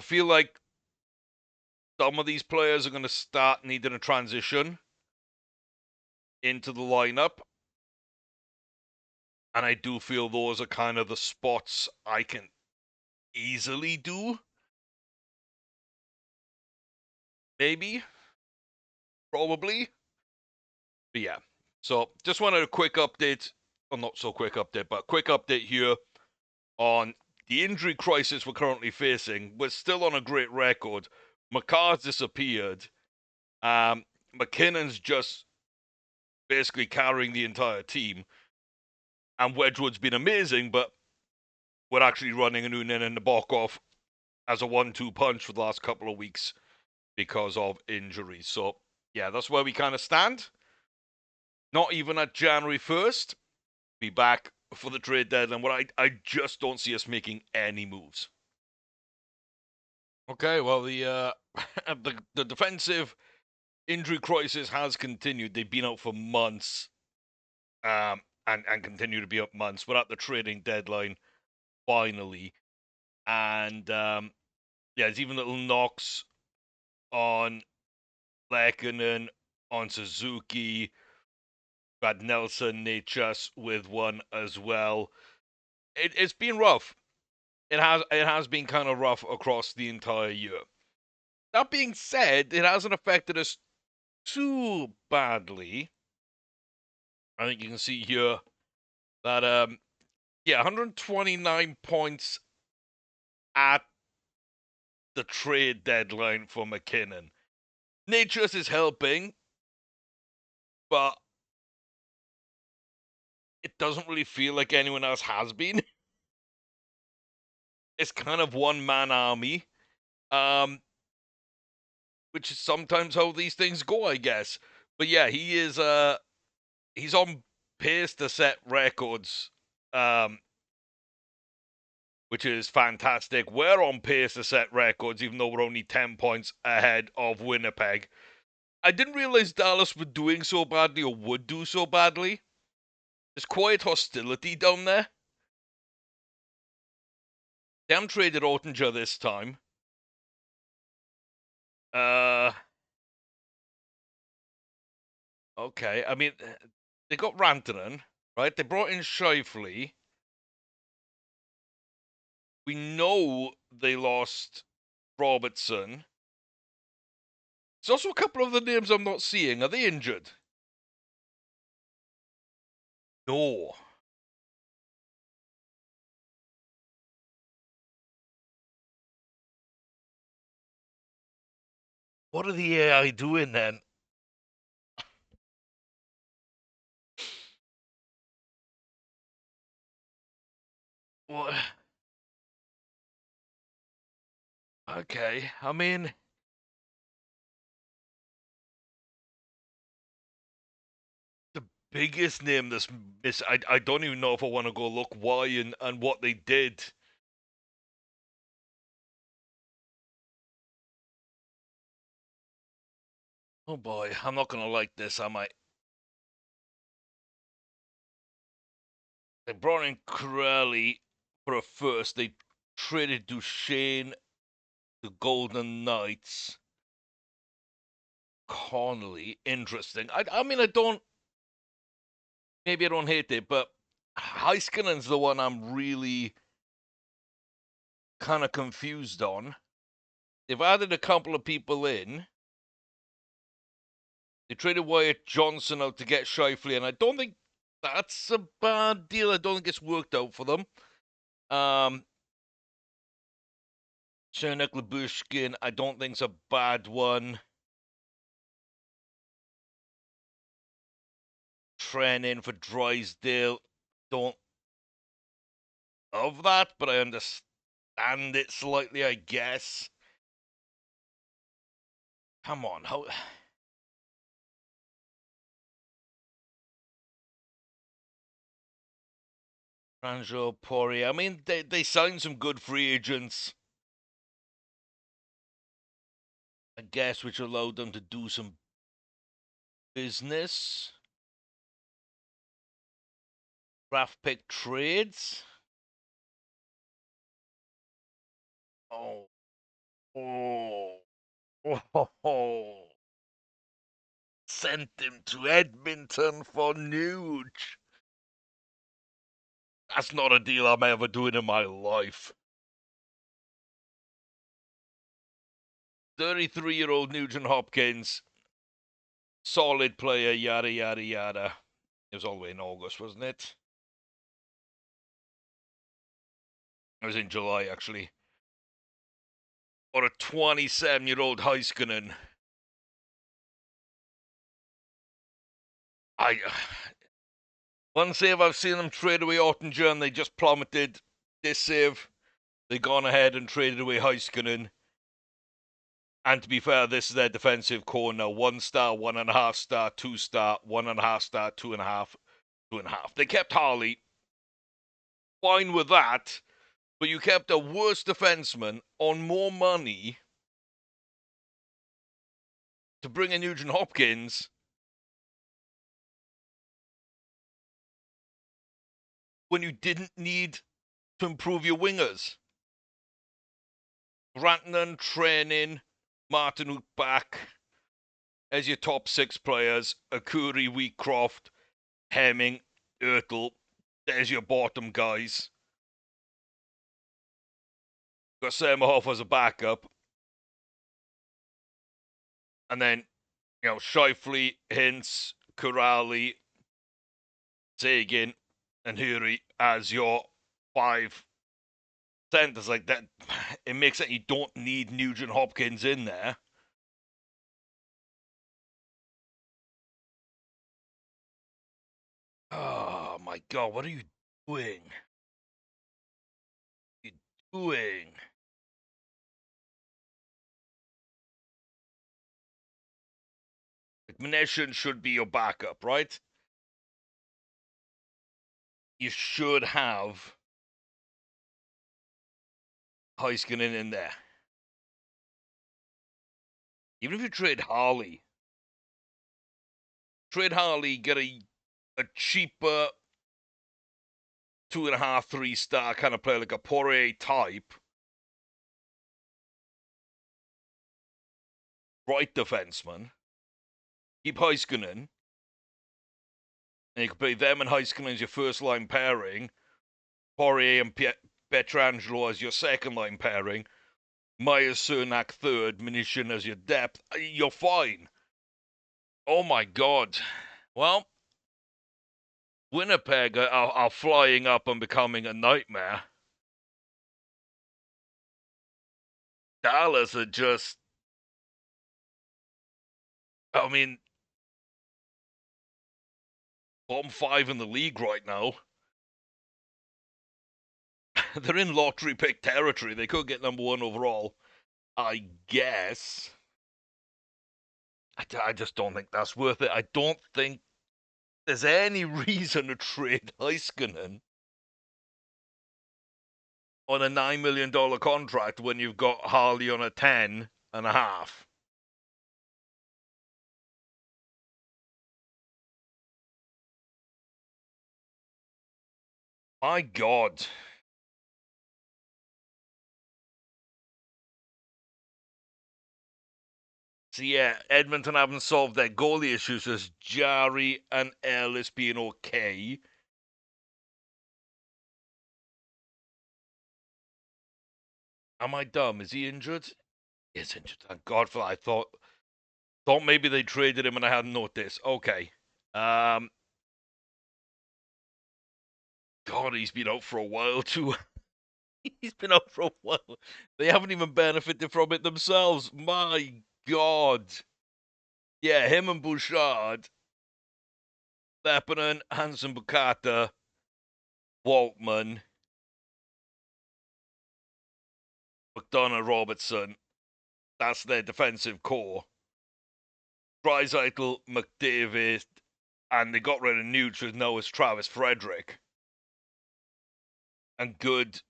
feel like some of these players are going to start needing a transition into the lineup. And I do feel those are kind of the spots I can easily do. Maybe. Probably. But yeah. So just wanted a quick update. Well, not so quick update, but quick update here on the injury crisis we're currently facing. We're still on a great record. McCarr's disappeared. McKinnon's just basically carrying the entire team. And Wedgwood's been amazing, but we're actually running a Noonan and Nabokov as a 1-2 punch for the last couple of weeks because of injuries. So, yeah, that's where we kind of stand. Not even at January 1st. Be back for the trade deadline. What I just don't see us making any moves. Okay, well, the the defensive injury crisis has continued. They've been out for months, and continue to be out months. We're at the trading deadline finally, and yeah, there's even little knocks on Lehkonen, on Suzuki. Bad Nelson, Natchez with one as well. It's been rough. It has been kind of rough across the entire year. That being said, it hasn't affected us too badly. I think you can see here that yeah, 129 points at the trade deadline for McKinnon. Natchez is helping, but it doesn't really feel like anyone else has been. It's kind of one-man army, which is sometimes how these things go, I guess. But yeah, he is he's on pace to set records, which is fantastic. We're on pace to set records, even though we're only 10 points ahead of Winnipeg. I didn't realize Dallas were doing so badly or would do so badly. There's quiet hostility down there. They haven't traded Ottinger this time. Okay. I mean, they got Rantanen, right? They brought in Scheifele. We know they lost Robertson. There's also a couple of the names I'm not seeing. Are they injured? No. What are the AI doing then? What? Okay, I mean, the biggest name this I don't even know if I want to go look why and what they did. Oh boy, I'm not gonna like this, am I? They brought in Crowley for a first. They traded Duchesne, the Golden Knights. Connolly, interesting. I mean, maybe I don't hate it, but Heiskanen's the one I'm really kind of confused on. They've added a couple of people in. They traded Wyatt Johnson out to get Scheifele, and I don't think that's a bad deal. I don't think it's worked out for them. Chernik Labushkin, I don't think's a bad one. Tren in for Drysdale, don't love that, but I understand it slightly, I guess. Come on, how... Franjo Poirier. I mean, they signed some good free agents, I guess, which allowed them to do some business. Draft pick trades. Oh. Oh. Oh. Sent him to Edmonton for Nuge. That's not a deal I'm ever doing in my life. 33-year-old Nugent Hopkins. Solid player, yada, yada, yada. It was all the way in August, wasn't it? It was in July, actually. Or a 27-year-old Heiskanen. One save I've seen them trade away Ottinger and they just plummeted. This save, they gone ahead and traded away Heiskanen. And to be fair, this is their defensive core now. 1 star, 1.5 star, 2 star, 1.5 star, 2.5, 2.5. They kept Harley. Fine with that. But you kept a worse defenseman on more money to bring in Nugent Hopkins when you didn't need to improve your wingers. Rantanen, Trenin, Martin back as your top 6 players. Akuri, Wheatcroft, Hemming, Ertl. There's your bottom guys. Got Semmerhoff as a backup. And then, Scheifele, Hintz, Corrali, Sagan, and Huri as your 5 centers. Like that, it makes it you don't need Nugent Hopkins in there. Oh my god, what are you doing? What are you doing? Maneshin should be your backup, right? You should have Heiskanen in there. Even if you trade Harley, get a cheaper 2.5, 3-star kind of player like a Poirier type, right defenseman. Keep Heiskanen, and you can play them and Heiskanen as your first line pairing. Poirier and Pietrangelo as your second line pairing. Myers, Cernak third, Minishin as your depth. You're fine. Oh my god. Well, Winnipeg are flying up and becoming a nightmare. Dallas are just... I mean, bottom 5 in the league right now. They're in lottery pick territory. They could get number 1 overall, I guess. I just don't think that's worth it. I don't think there's any reason to trade Heiskanen on a $9 million contract when you've got Harley on a 10.5. My God. So yeah, Edmonton haven't solved their goalie issues as Jarry and Ellis being okay. Am I dumb? Is he injured? He is injured. Thank God for that. I thought maybe they traded him and I hadn't noticed. Okay. God, he's been out for a while too. He's been out for a while. They haven't even benefited from it themselves. My God. Yeah, him and Bouchard, Leppanen, Hansen Bukata, Waltman, McDonough, Robertson. That's their defensive core. Draisaitl, McDavid, and they got rid of Nuge with Noah's Travis Frederick. And good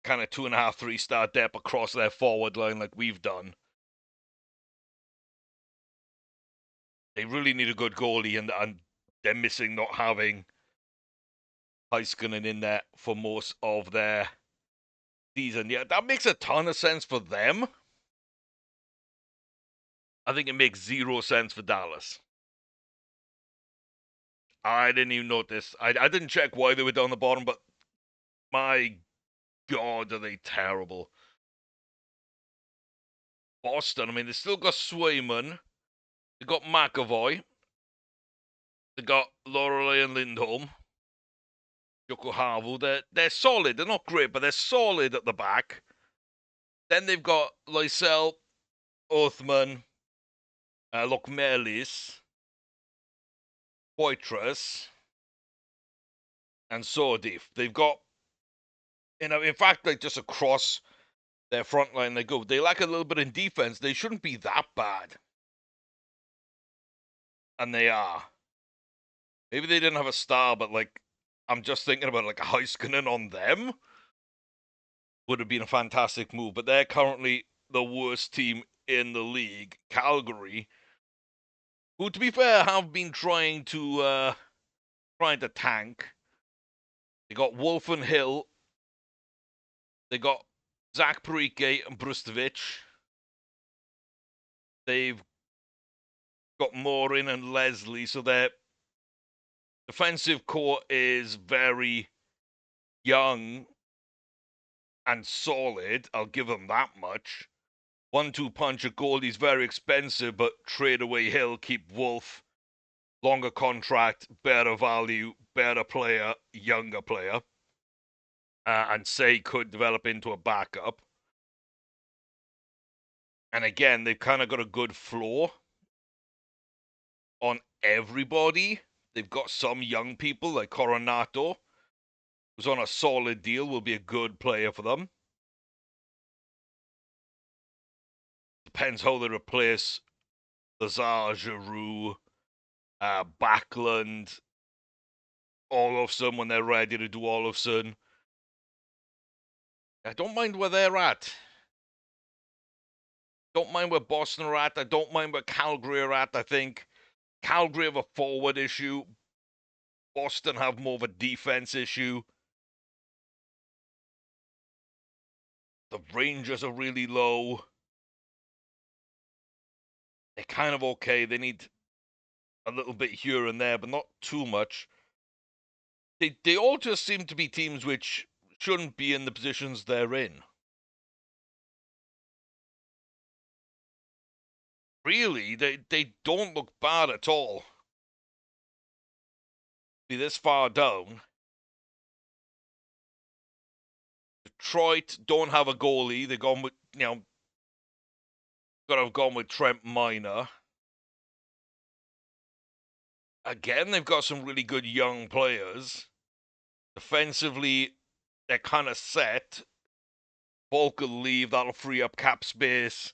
kind of 2.5, 3-star depth across their forward line like we've done. They really need a good goalie, and they're missing not having Heiskanen in there for most of their season. Yeah, that makes a ton of sense for them. I think it makes 0 sense for Dallas. I didn't even notice. I didn't check why they were down the bottom, but my God, are they terrible. Boston, I mean, they still got Swayman. They got McAvoy. They got Lorelei and Lindholm. Yokohavu. They're solid. They're not great, but they're solid at the back. Then they've got Lysell, Othman, Lokmelis, Poitras, and Sordif. They've got, in fact, like just across their front line, they lack a little bit in defense. They shouldn't be that bad. And they are. Maybe they didn't have a star, but like, I'm just thinking about like a Heiskanen on them would have been a fantastic move. But they're currently the worst team in the league, Calgary, who, to be fair, have been trying to tank. They got Wolf and Hill. They got Zach Parike and Brustovich. They've got Morin and Leslie, so their defensive core is very young and solid. I'll give them that much. 1-2 punch, a goalie's very expensive, but trade away Hill, keep Wolf. Longer contract, better value, better player, younger player. And Say could develop into a backup. And again, they've kind of got a good floor on everybody. They've got some young people like Coronato, who's on a solid deal, will be a good player for them. Depends how they replace Lazar, Giroux, Backlund, Olofsson when they're ready to do Olofsson. I don't mind where they're at. Don't mind where Boston are at. I don't mind where Calgary are at. I think Calgary have a forward issue. Boston have more of a defense issue. The Rangers are really low. They're kind of okay. They need a little bit here and there, but not too much. They all just seem to be teams which shouldn't be in the positions they're in. Really, they don't look bad at all. Be this far down. Detroit don't have a goalie. They've gone with, got to have gone with Trent Miner. Again, they've got some really good young players. Defensively, they're kind of set. Volk will leave. That'll free up cap space.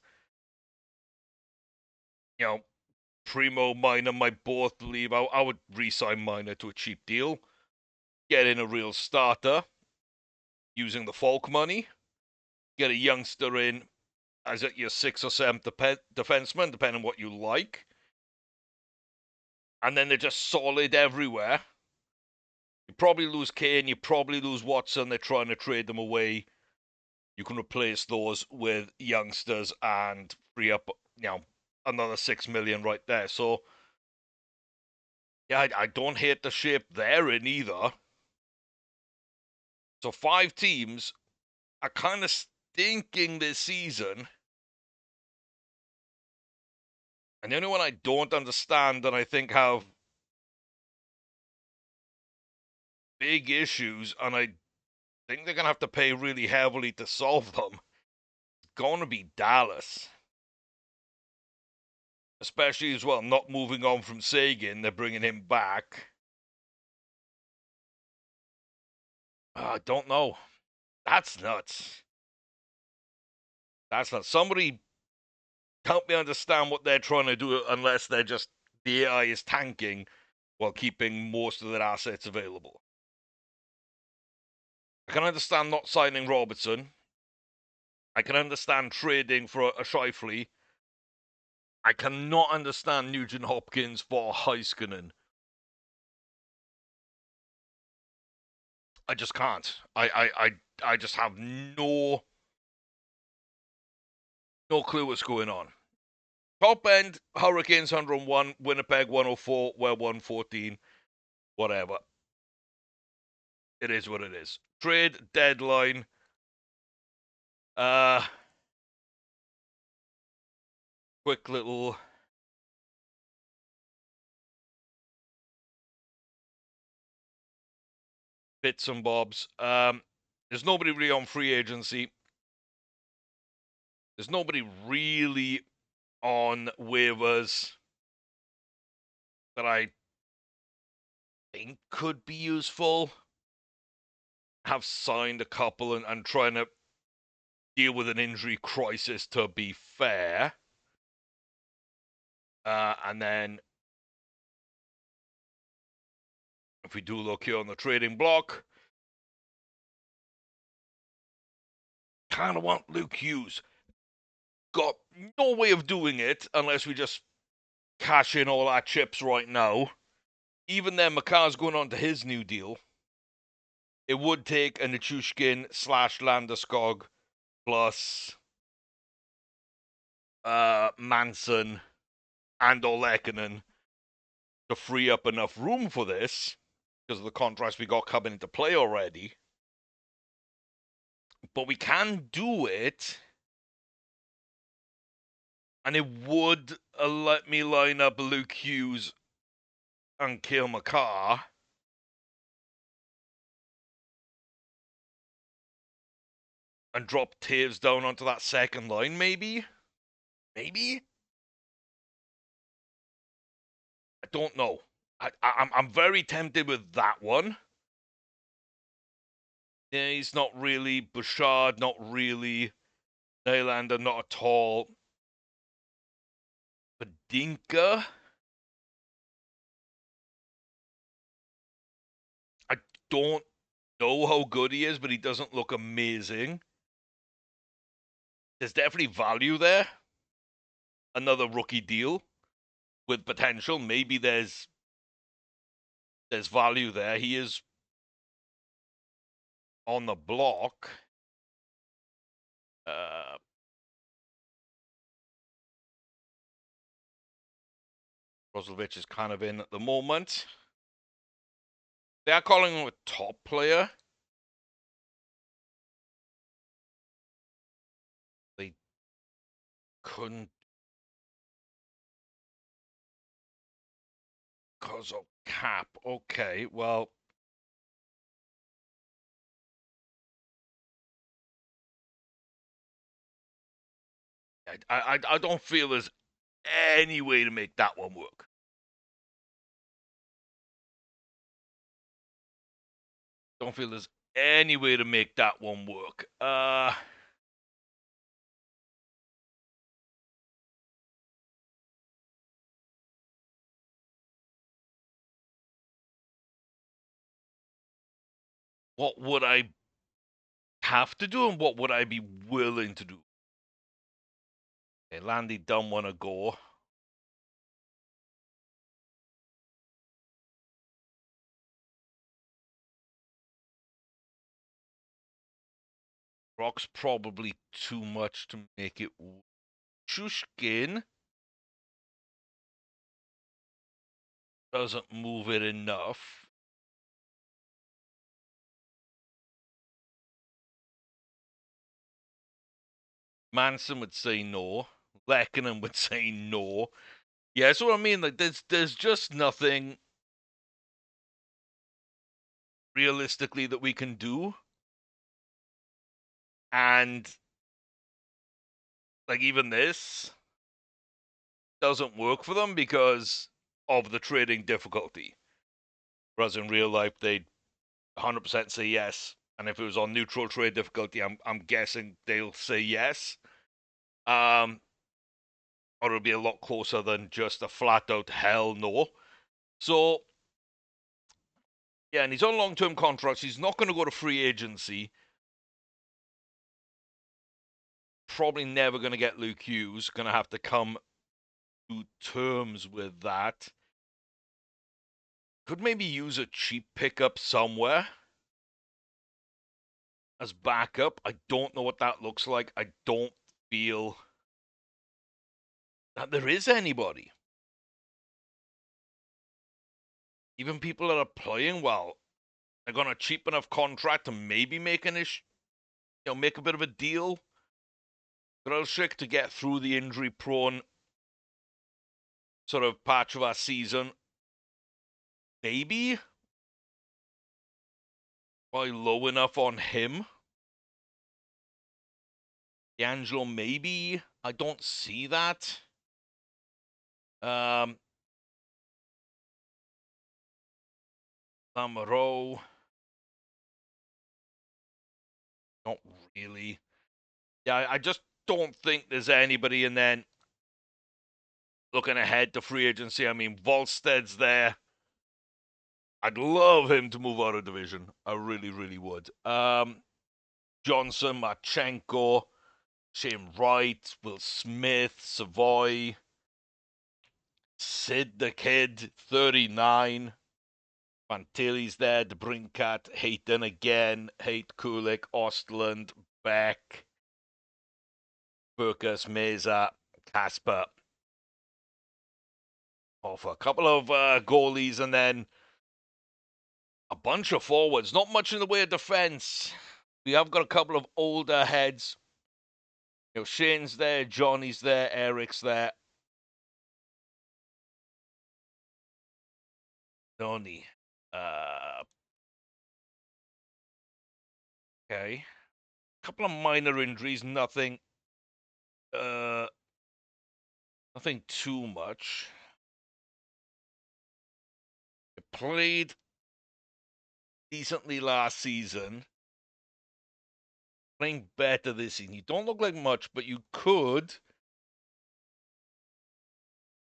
Primo, Miner might both leave. I would re-sign Miner to a cheap deal. Get in a real starter using the Volk money. Get a youngster in as your 6th or 7th defenseman, depending on what you like. And then they're just solid everywhere. You probably lose Kane, you probably lose Watson. They're trying to trade them away. You can replace those with youngsters and free up, another $6 million right there. So, yeah, I don't hate the shape they're in either. So 5 teams are kind of stinking this season. And the only one I don't understand and I think have big issues, and I think they're going to have to pay really heavily to solve them, it's going to be Dallas. Especially as well, not moving on from Sagan, they're bringing him back. I don't know. That's nuts. That's nuts. Somebody help me understand what they're trying to do, unless they're just, the AI is tanking while keeping most of their assets available. I can understand not signing Robertson. I can understand trading for a Scheifele. I cannot understand Nugent Hopkins for Heiskanen. I just can't. I just have no clue what's going on. Top end, Hurricanes 101, Winnipeg 104, we're 114. Whatever. It is what it is. Trade deadline. Quick little bits and bobs. There's nobody really on free agency. There's nobody really on waivers that I think could be useful. Have signed a couple and trying to deal with an injury crisis, to be fair. And then if we do look here on the trading block, kind of want Luke Hughes. Got no way of doing it unless we just cash in all our chips right now. Even then, Makar's going on to his new deal. It would take a Nichushkin / Landeskog plus Manson and Olekinen to free up enough room for this, because of the contracts we got coming into play already. But we can do it, and it would let me line up Luke Hughes and Cale Makar. And drop Taves down onto that second line, maybe? Maybe? I don't know. I'm very tempted with that one. Yeah, he's not really. Bouchard, not really. Nylander, not at all. Badinka? I don't know how good he is, but he doesn't look amazing. there's definitely value there. Another rookie deal with potential. Maybe there's value there. He is on the block. Brozovic is kind of in at the moment. They are calling him a top player. They couldn't because of cap. Okay, well. I don't feel there's any way to make that one work. Don't feel there's any way to make that one work. What would I have to do, and what would I be willing to do? Okay, Landy don't want to go. Rock's probably too much to make it. Shushkin doesn't move it enough. Manson would say no. Lekkonen would say no. Yeah, that's what I mean. Like, there's just nothing realistically that we can do. And like, even this doesn't work for them because of the trading difficulty. Whereas in real life, they'd 100% say yes. And if it was on neutral trade difficulty, I'm guessing they'll say yes. Or it'll be a lot closer than just a flat out hell no. So, yeah, and he's on long-term contracts. He's not going to go to free agency. Probably never going to get Luke Hughes. Going to have to come to terms with that. Could maybe use a cheap pickup somewhere as backup. I don't know what that looks like. I don't feel that there is anybody. Even people that are playing well, they're going to cheap enough contract to maybe make make a bit of a deal. Groschick to get through the injury-prone sort of patch of our season. Maybe. Probably low enough on him. D'Angelo, maybe. I don't see that. Lamoreau. Not really. Yeah, I just don't think there's anybody. And then looking ahead to free agency, I mean, Volsted's there. I'd love him to move out of division. I really, really would. Johnson, Marchenko, Shane Wright, Will Smith, Savoy, Sid the Kid, 39. Fantilli's there, DeBrincat, Hayton again, Hate Kulik, Ostland, Beck, Burkus, Meza, Casper. For a couple of goalies and then a bunch of forwards. Not much in the way of defense. We have got a couple of older heads. Shane's there, Johnny's there, Eric's there. Noni. Okay. Couple of minor injuries, nothing too much. It played decently last season. Playing better this season. You don't look like much, but you could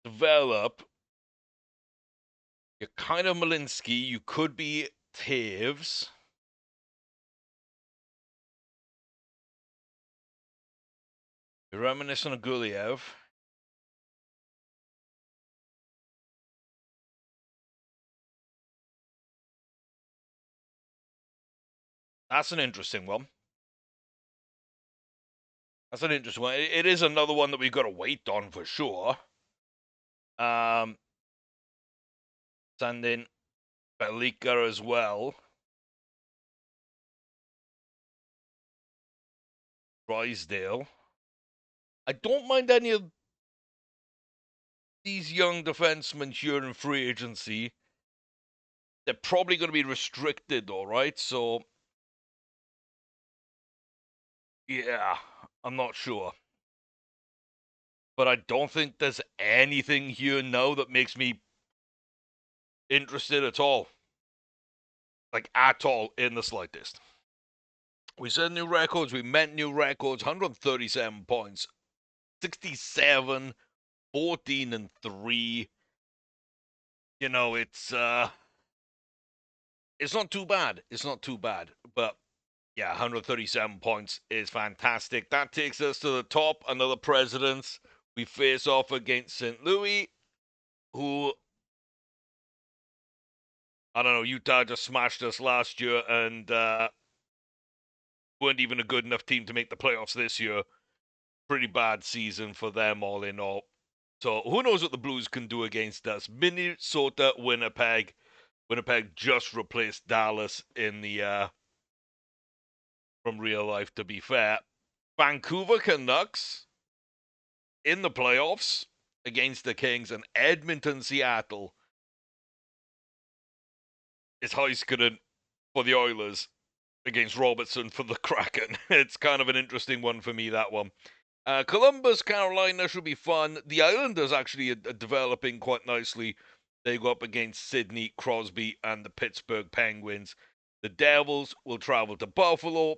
develop. You're kind of Malinsky. You could be Taves. You're reminiscent of Guliev. That's an interesting one. That's an interesting one. It is another one that we've got to wait on for sure. Send in Belika as well. Drysdale. I don't mind any of these young defensemen here in free agency. They're probably going to be restricted, all right? So, yeah, I'm not sure. But I don't think there's anything here now that makes me interested at all. Like, at all, in the slightest. We set new records. We met new records. 137 points. 67, 14, and 3. You know, it's not too bad. It's not too bad. But, yeah, 137 points is fantastic. That takes us to the top. Another Presidents. We face off against St. Louis, who, I don't know, Utah just smashed us last year and weren't even a good enough team to make the playoffs this year. Pretty bad season for them all in all. So who knows what the Blues can do against us? Minnesota, Winnipeg. Winnipeg just replaced Dallas in the from real life, to be fair. Vancouver Canucks in the playoffs against the Kings, and Edmonton, Seattle is Heiskanen for the Oilers against Robertson for the Kraken. It's kind of an interesting one for me, that one. Columbus, Carolina should be fun. The Islanders actually are developing quite nicely. They go up against Sidney Crosby and the Pittsburgh Penguins. The Devils will travel to Buffalo,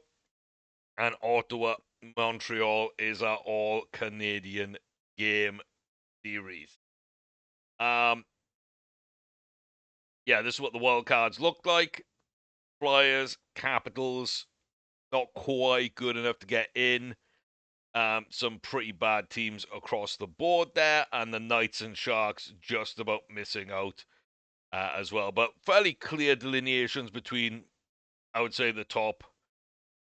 and Ottawa, Montreal is our all-Canadian game series. Yeah, this is what the wild cards look like. Flyers, Capitals, not quite good enough to get in. Some pretty bad teams across the board there, and the Knights and Sharks just about missing out as well. But fairly clear delineations between, I would say, the top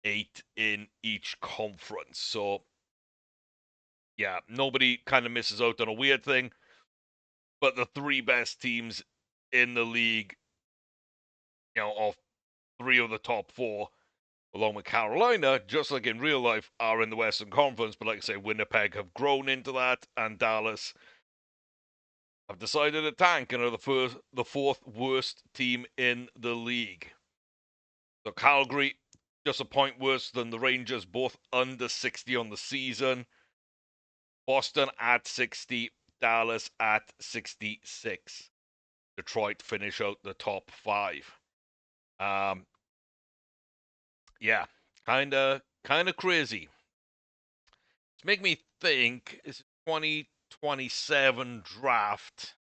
8 in each conference. So, yeah, nobody kind of misses out on a weird thing. But the 3 best teams in the league, of 3 of the top 4, along with Carolina, just like in real life, are in the Western Conference. But like I say, Winnipeg have grown into that, and Dallas have decided to tank and are the 4th worst team in the league. So Calgary, just a point worse than the Rangers, both under 60 on the season. Boston at 60, Dallas at 66. Detroit finish out the top 5. Yeah, kind of crazy. It's making me think, is 2027 draft.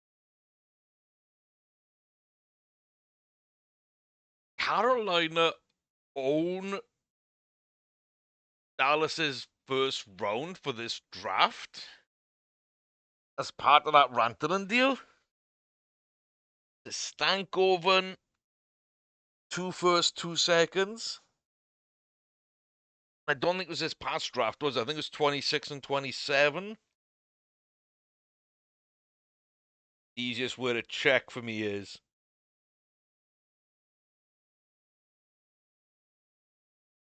Carolina own Dallas's first round for this draft as part of that Rantanen deal. The Stankoven 2 first, 2 seconds. I don't think it was this past draft, was it? I think it was 26 and 27. The easiest way to check for me is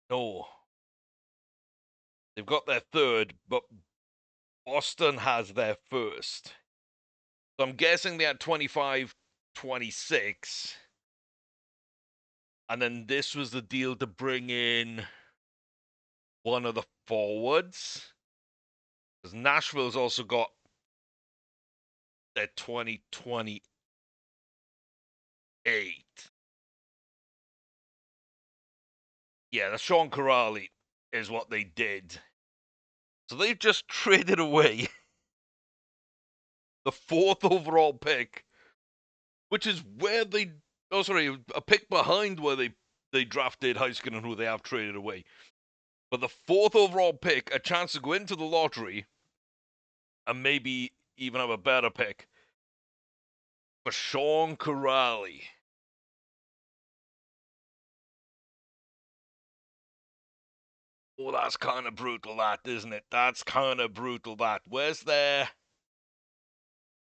no. They've got their third, but Boston has their first. So I'm guessing they had 25, 26. And then this was the deal to bring in one of the forwards. Because Nashville's also got their 2028. Yeah, the Sean Corrali is what they did. So they've just traded away the 4th overall pick, which is where they... Oh, sorry, a pick behind where they drafted Heiskanen, who they have traded away. But the 4th overall pick, a chance to go into the lottery and maybe even have a better pick for Sean Corrali. Oh, that's kind of brutal, that, isn't it? That's kind of brutal, that. Where's their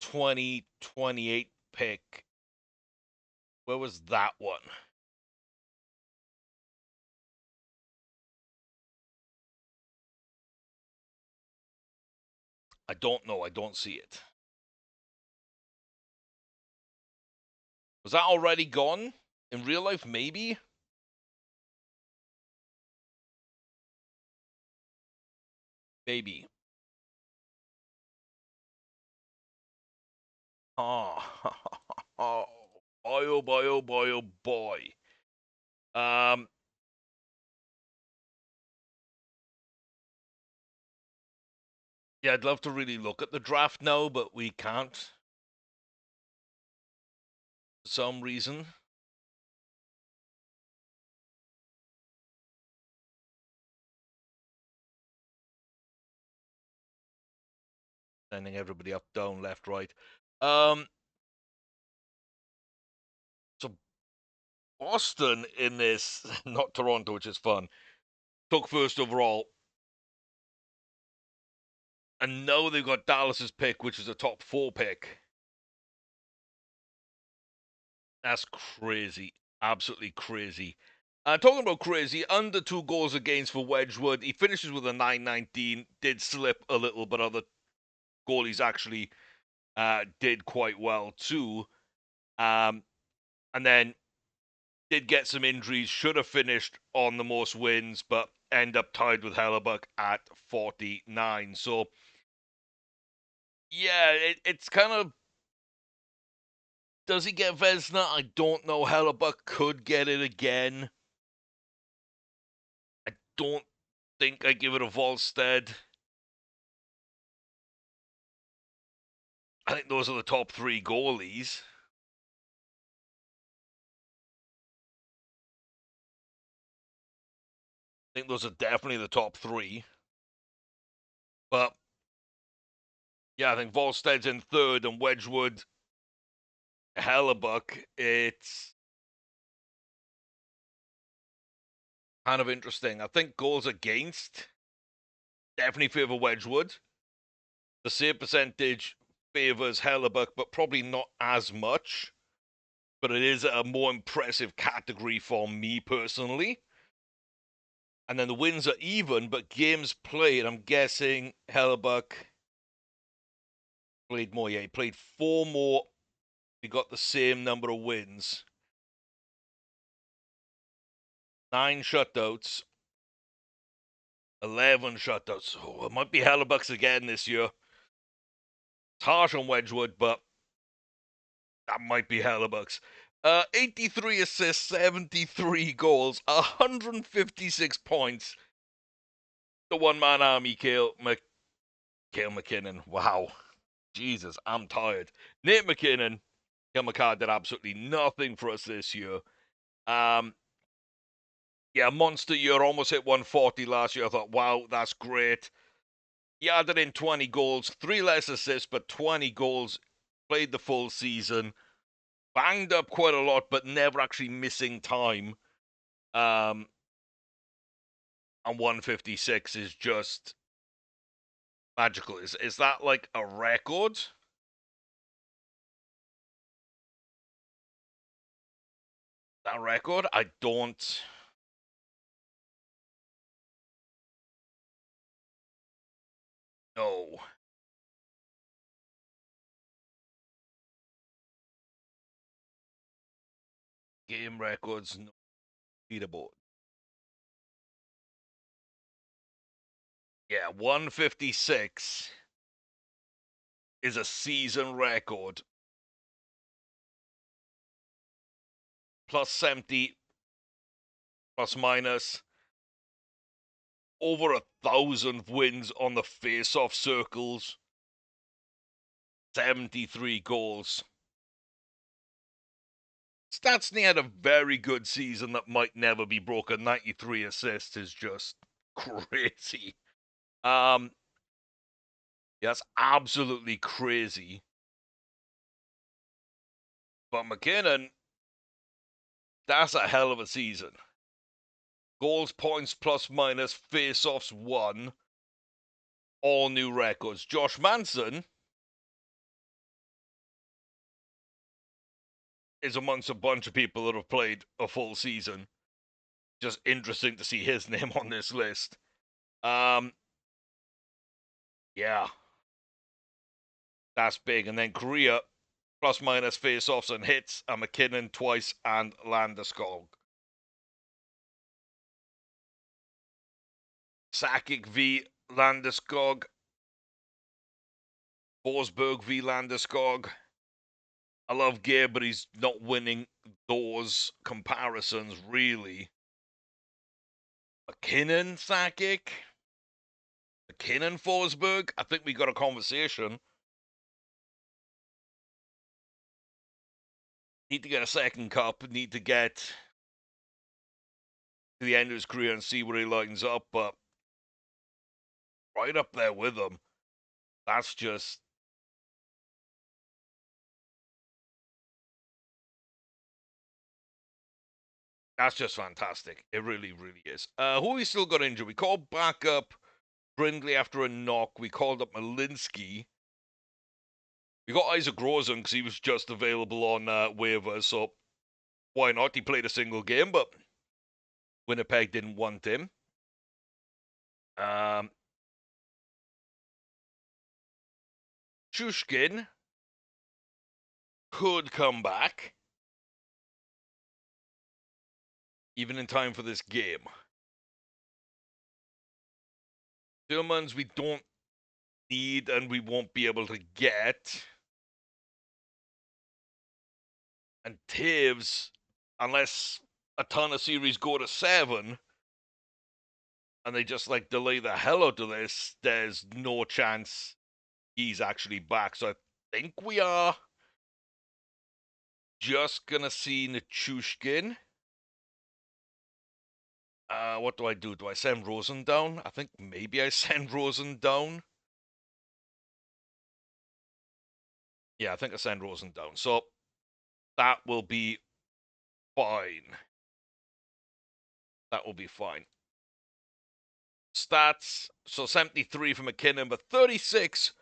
2028 pick? Where was that one? I don't know. I don't see it. Was that already gone? In real life, maybe? Maybe. Oh. Oh boy, oh boy, oh boy, oh boy. Yeah, I'd love to really look at the draft now, but we can't. For some reason. Sending everybody up, down, left, right. So Boston in this, not Toronto, which is fun, took 1st overall. And now they've got Dallas's pick, which is a top 4 pick. That's crazy. Absolutely crazy. Talking about crazy, under 2 goals against for Wedgwood. He finishes with a 919. Did slip a little, but other goalies actually did quite well too. And then did get some injuries. Should have finished on the most wins, but end up tied with Hellebuck at 49. So, yeah, it's kind of... Does he get Vezina? I don't know. Hellebuck could get it again. I don't think I give it a Volstead. I think those are the top 3 goalies. I think those are definitely the top 3. But, yeah, I think Volstead's in 3rd and Wedgwood, Hellebuck. It's kind of interesting. I think goals against definitely favor Wedgwood. The save percentage favors Hellebuck, but probably not as much. But it is a more impressive category for me personally. And then the wins are even, but games played, I'm guessing Hellebuck played more. Yeah, he played 4 more. He got the same number of wins. 9 shutouts. 11 shutouts. Oh, it might be Hellebuck's again this year. It's harsh on Wedgwood, but that might be Hellebuck's. 83 assists, 73 goals, 156 points. The one-man army, Cale McKinnon. Wow. Jesus, I'm tired. Nate McKinnon, Cale McCarr did absolutely nothing for us this year. Yeah, monster year, almost hit 140 last year. I thought, wow, that's great. He added in 20 goals, 3 less assists, but 20 goals. Played the full season. Banged up quite a lot, but never actually missing time. And 156 is just magical. Is that like a record? That record? I don't know. Game records, no leaderboard. Yeah, 156 is a season record. Plus 70, plus minus. Over 1,000 wins on the face-off circles. 73 goals. Stastny had a very good season that might never be broken. 93 assists is just crazy. That's absolutely crazy. But McKinnon, that's a hell of a season. Goals, points, plus minus, face-offs won. All new records. Josh Manson is amongst a bunch of people that have played a full season. Just interesting to see his name on this list. Yeah. That's big. And then Korea, plus minus face-offs and hits, and McKinnon twice, and Landeskog. Sakic v. Landeskog. Forsberg v. Landeskog. I love Gear, but he's not winning those comparisons, really. McKinnon, Sakic. McKinnon, Forsberg. I think we got a conversation. Need to get a second cup. Need to get to the end of his career and see where he lines up, but right up there with him. That's just fantastic. It really, really is. Who we still got injured? We called back up Brindley after a knock. We called up Malinsky. We got Isaac Rosen because he was just available on waivers, so why not? He played a single game, but Winnipeg didn't want him. Chushkin could come back, even in time for this game. Tillmans we don't need and we won't be able to get. And Taves, unless a ton of series go to 7 and they just like delay the hell out of this, there's no chance he's actually back. So I think we are just gonna see Nichushkin. What do I do? Do I send Rosen down? I think maybe I send Rosen down. Yeah, I think I send Rosen down. So that will be fine. That will be fine. Stats, so 73 for McKinnon, but 36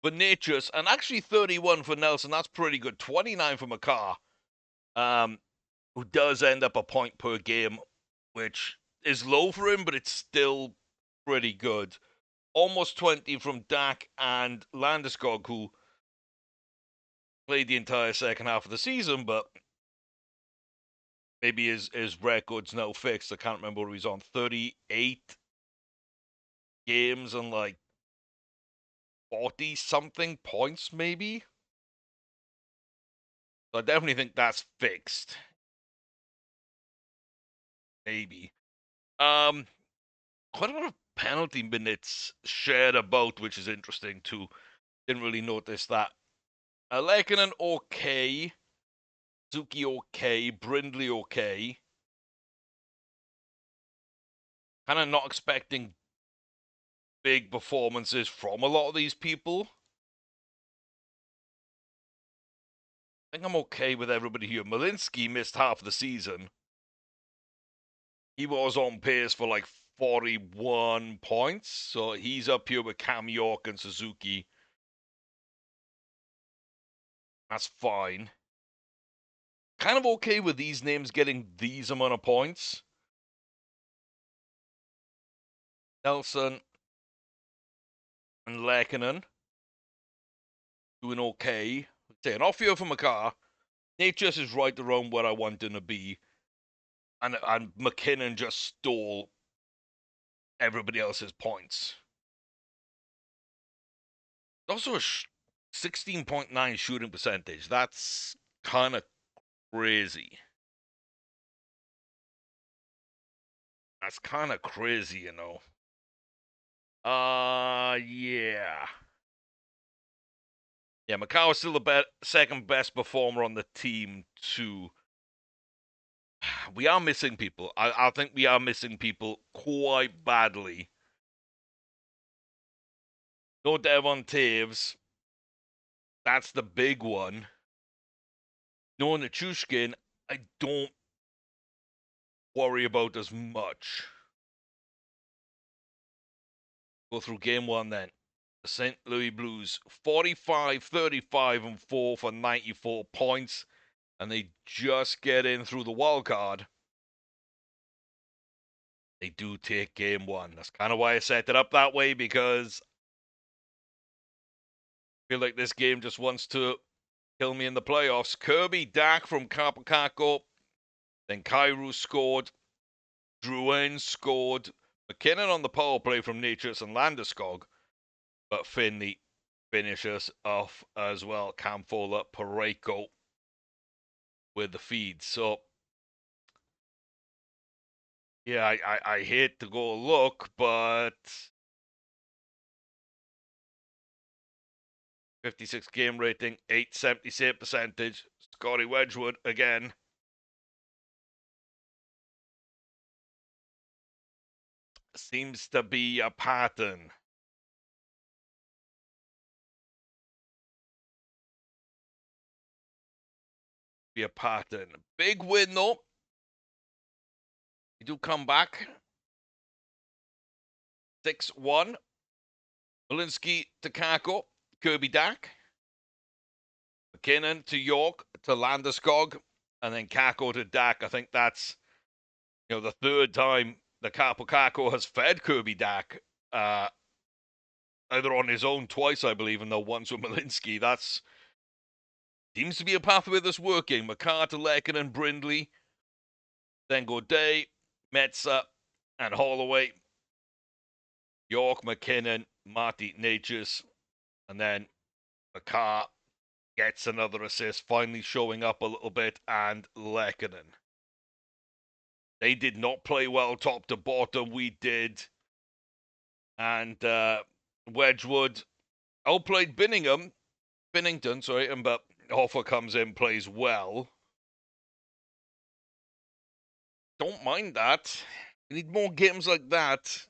for Natchez, and actually 31 for Nelson. That's pretty good. 29 for McCarr, who does end up a point per game, which is low for him, but it's still pretty good. Almost 20 from Dak and Landeskog, who played the entire second half of the season, but maybe his record's now fixed. I can't remember what he's on. 38 games and like 40-something points, maybe? So I definitely think that's fixed. Maybe. Quite a lot of penalty minutes shared about, which is interesting too. Didn't really notice that. Lehkonen okay. Suzuki okay. Brindley okay. Kind of not expecting big performances from a lot of these people. I think I'm okay with everybody here. Malinsky missed half the season. He was on pace for like 41 points, so he's up here with Cam York and Suzuki. That's fine. Kind of okay with these names getting these amount of points. Nelson and Lehkonen doing okay. An off year for McCarr. Natchez is right around where I want him to be. And McKinnon just stole everybody else's points. Also a 16.9 shooting percentage. That's kind of crazy. That's kind of crazy, you know. Yeah. Yeah, Macau is still the second best performer on the team, too. we are missing people. I think we are missing people quite badly. No Devon Taves. That's the big one. No Nichushkin. I don't worry about as much. Go through game one then. The St. Louis Blues, 45, 35, and 4 for 94 points. And they just get in through the wild card. They do take game one. That's kind of why I set it up that way, because I feel like this game just wants to kill me in the playoffs. Kirby Dak from Kapokako. Then Kairu scored. Drouin scored. McKinnon on the power play from Natchez and Landeskog. But Finley finishes off as well. Camfola, Pareko with the feed. So, yeah, I hate to go look, but 56 game rating, 870 save percentage. Scotty Wedgwood again. Seems to be a pattern. Big win though. You do come back. 6-1. Malinsky to Kako. Kirby Dak. McKinnon to York to Landeskog. And then Kako to Dak. I think that's, the third time the Kako has fed Kirby Dak. Either on his own twice, I believe, and though once with Malinsky. That's seems to be a pathway that's working. McCarr to Lekin and Brindley. Then Godet, Metza, and Holloway. York, McKinnon, Marty Natchez, and then McCarr gets another assist, finally showing up a little bit, and Lekkinen. They did not play well top to bottom. We did. And Wedgwood outplayed Binnington, sorry, but Hoffa comes in, plays well. Don't mind that. We need more games like that.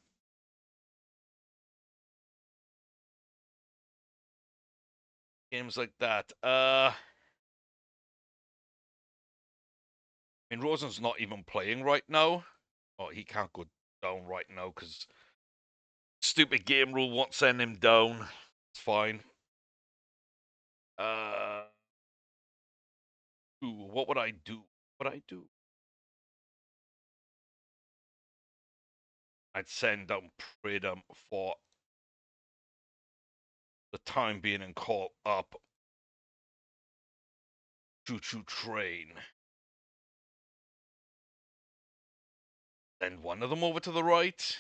Games like that. I mean, Rosen's not even playing right now. Oh, he can't go down right now because stupid game rule won't send him down. It's fine. What would I do? I'd send down Pridham for the time being and call up Choo Choo Train. Send one of them over to the right.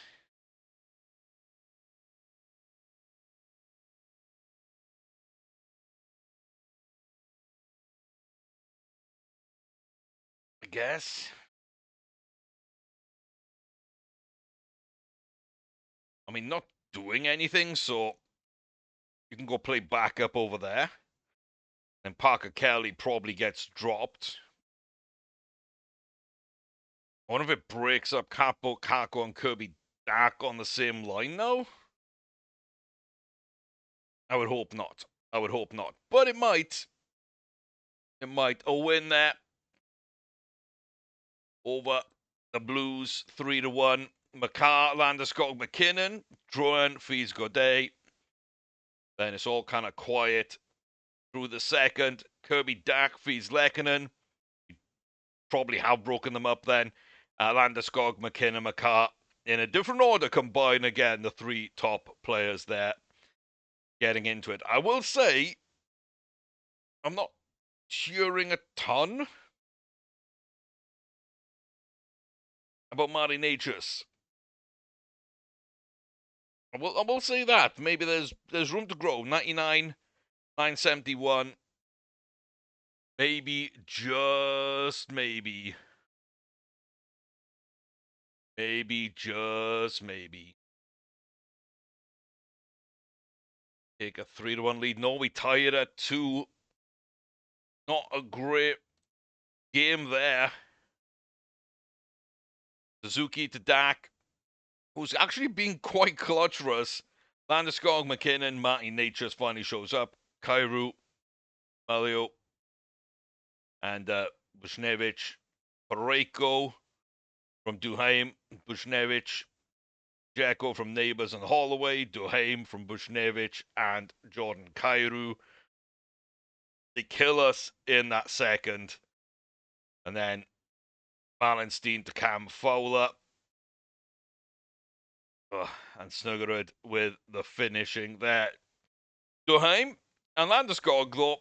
I guess. I mean, not doing anything, so you can go play backup over there. And Parker Kelly probably gets dropped. I wonder if it breaks up Capo, Kako, and Kirby Dak on the same line now. I would hope not. But it might. A win there over the Blues, 3-1. McCarr, Landeskog, McKinnon, Drouin, feeds Godet. Then it's all kind of quiet through the second. Kirby Dak feeds Lekkinen. Probably have broken them up then. Landeskog, McKinnon, McCarr. In a different order, combine again the three top players there getting into it. I will say, I'm not cheering a ton about Marty Natchez. I will say that. Maybe there's room to grow. 99, 971. Maybe, just maybe. Maybe, just maybe. Take a 3-1 lead. No, we tie it at 2. Not a great game there. Suzuki to Dak, who's actually been quite clutch for us. Landeskog, McKinnon, Matty Natures finally shows up. Kairu, Malio, and Bushnevich. Pareko from Duhaim, Bushnevich. Jacko from Neighbours and Holloway. Duhaim from Bushnevich and Jordan Kairu. They kill us in that second. And then Malenstein to Cam Fowler. And Snuggerud with the finishing there. Duhaim and Landeskog, though,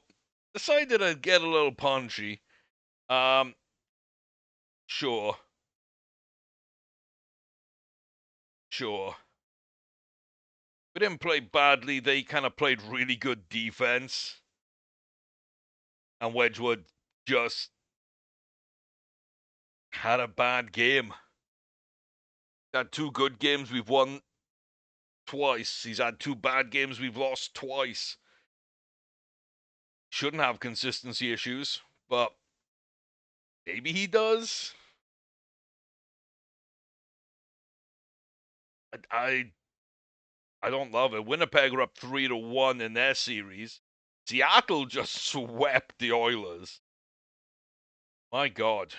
decided to get a little punchy. Sure. We didn't play badly. They kind of played really good defense. And Wedgwood just had a bad game. Had 2 good games. We've won twice. He's had 2 bad games. We've lost twice. Shouldn't have consistency issues, but maybe he does. I don't love it. Winnipeg are up 3-1 in their series. Seattle just swept the Oilers. My God.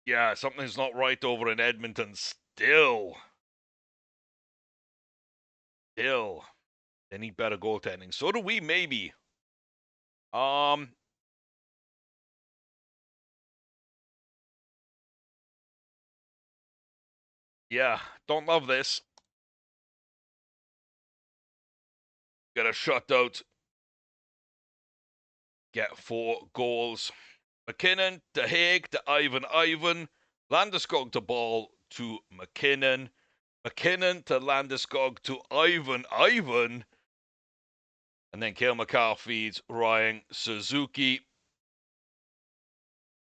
Yeah, something's not right over in Edmonton still. They need better goaltending. So do we, maybe. Yeah, don't love this. Get a shutout. Get 4 goals. McKinnon to Haig to Ivan. Landeskog to Ball to McKinnon. McKinnon to Landeskog to Ivan. And then Cale McCarr feeds Ryan Suzuki.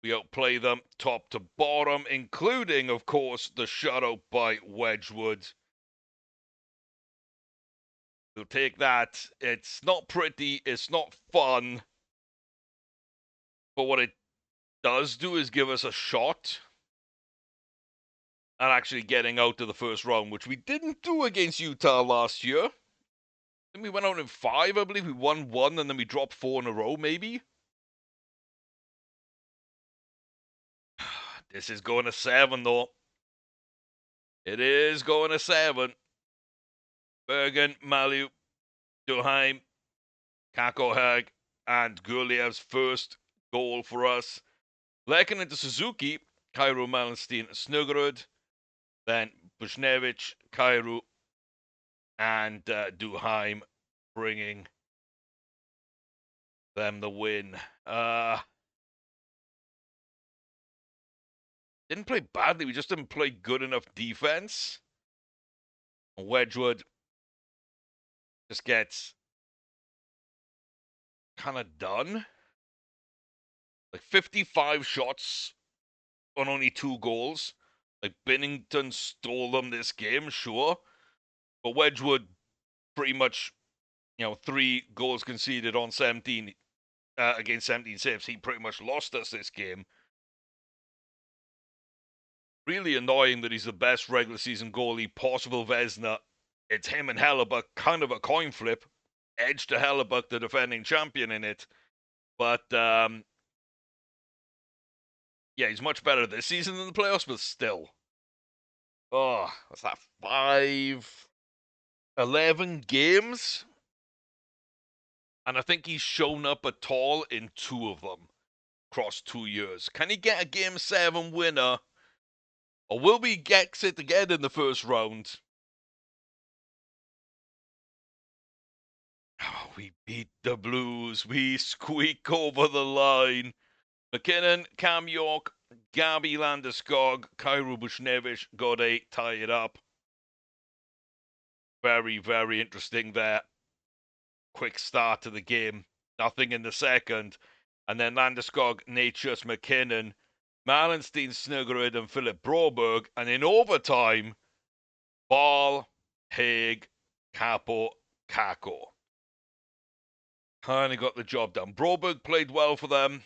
We outplay them top to bottom, including, of course, the shutout by Wedgwood. We'll take that. It's not pretty. It's not fun. But what it does do is give us a shot at actually getting out to the first round, which we didn't do against Utah last year. Then we went out in 5, I believe. We won 1, and then we dropped 4 in a row, maybe. This is going to 7, though. It is going to 7. Bergen, Malu, Duhaim, Kakohag, and Gurliev's first goal for us. Leken into Suzuki, Kairu, Malenstein, Snuggerud, then Bushnevich, Kairu, and Duhaim bringing them the win. Didn't play badly. We just didn't play good enough defense. Wedgwood just gets kind of done. Like 55 shots on only 2 goals. Like Binnington stole them this game, sure. But Wedgwood pretty much, 3 goals conceded on 17 against 17 saves. He pretty much lost us this game. Really annoying that he's the best regular season goalie possible. Vezina. It's him and Hellebuck, kind of a coin flip. Edge to Hellebuck, the defending champion in it. But, yeah, he's much better this season than the playoffs, but still. Oh, what's that, 11 games? And I think he's shown up at all in 2 of them across 2 years. Can he get a Game 7 winner? Or will we get it again in the first round? Oh, we beat the Blues. We squeak over the line. McKinnon, Cam York, Gabby Landeskog, Kairu Bushnevich, Gode tie it up. Very, very interesting there. Quick start to the game. Nothing in the second. And then Landeskog, Natchez, McKinnon, Malenstein, Snuggerud, and Philip Broberg. And in overtime, Ball, Haig, Capo, Kako. Kind of got the job done. Broberg played well for them.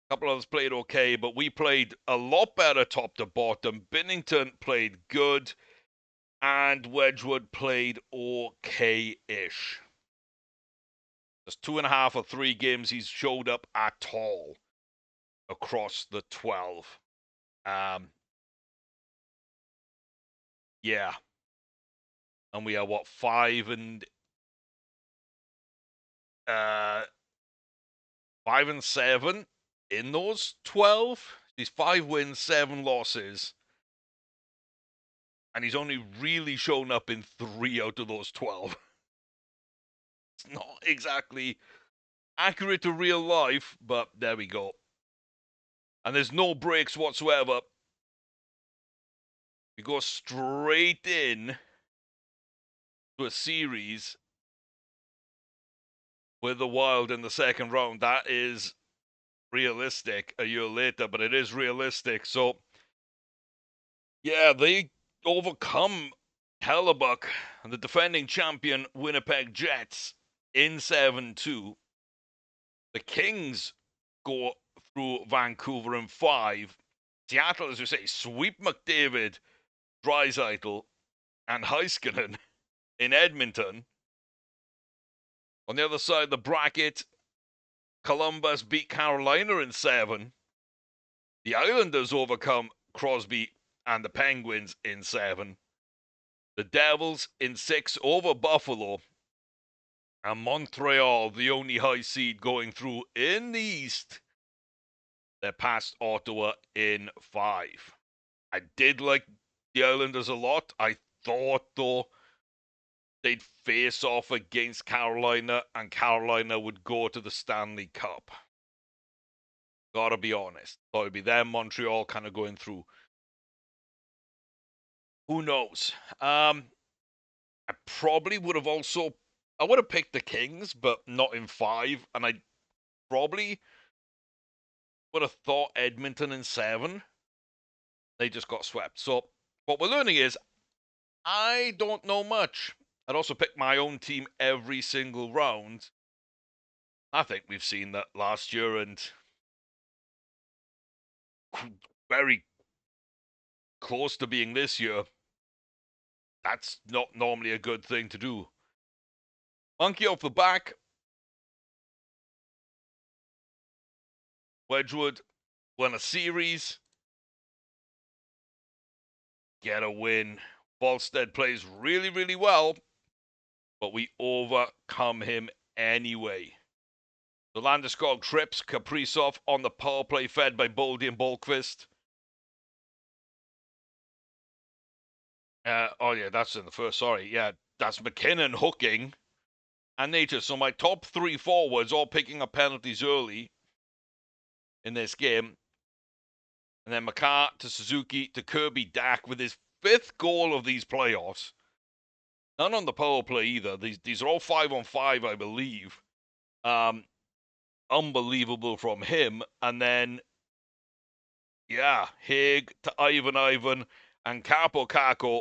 A couple others played okay, but we played a lot better top to bottom. Binnington played good, and Wedgwood played okay-ish. There's 2.5 or 3 games he's showed up at all across the 12. Yeah. And we are what, 5 and 7 in those 12. He's 5 wins, 7 losses, and he's only really shown up in 3 out of those 12. It's not exactly accurate to real life, but there we go. And there's no breaks whatsoever. We go straight in to a series with the Wild in the second round. That is realistic a year later, but it is realistic. So, yeah, they overcome Hellebuck, the defending champion Winnipeg Jets, in 7-2. The Kings go through Vancouver in 5. Seattle, as you say, sweep McDavid, Draisaitl, and Heiskanen in Edmonton. On the other side of the bracket, Columbus beat Carolina in 7. The Islanders overcome Crosby and the Penguins in 7. The Devils in 6 over Buffalo. And Montreal, the only high seed going through in the East, they're past Ottawa in 5. I did like the Islanders a lot. I thought, though, they'd face off against Carolina and Carolina would go to the Stanley Cup. Gotta be honest. Thought it'd be them, Montreal kind of going through. Who knows? I probably would have also... I would have picked the Kings, but not in 5. And I probably would have thought Edmonton in 7. They just got swept. So what we're learning is I don't know much. I'd also pick my own team every single round. I think we've seen that last year and very close to being this year. That's not normally a good thing to do. Monkey off the back. Wedgwood won a series. Get a win. Volstead plays really, really well, but we overcome him anyway. The Landeskog trips Kaprizov on the power play fed by Boldy and Bolkvist. Oh, yeah, that's in the first. Sorry. Yeah, that's McKinnon hooking and Nature. So my top 3 forwards all picking up penalties early in this game. And then Makar to Suzuki to Kirby Dak with his 5th goal of these playoffs. None on the power play either. These are all 5-on-5, I believe. Unbelievable from him. And then, yeah, Haig to Ivan, and Capo Caco.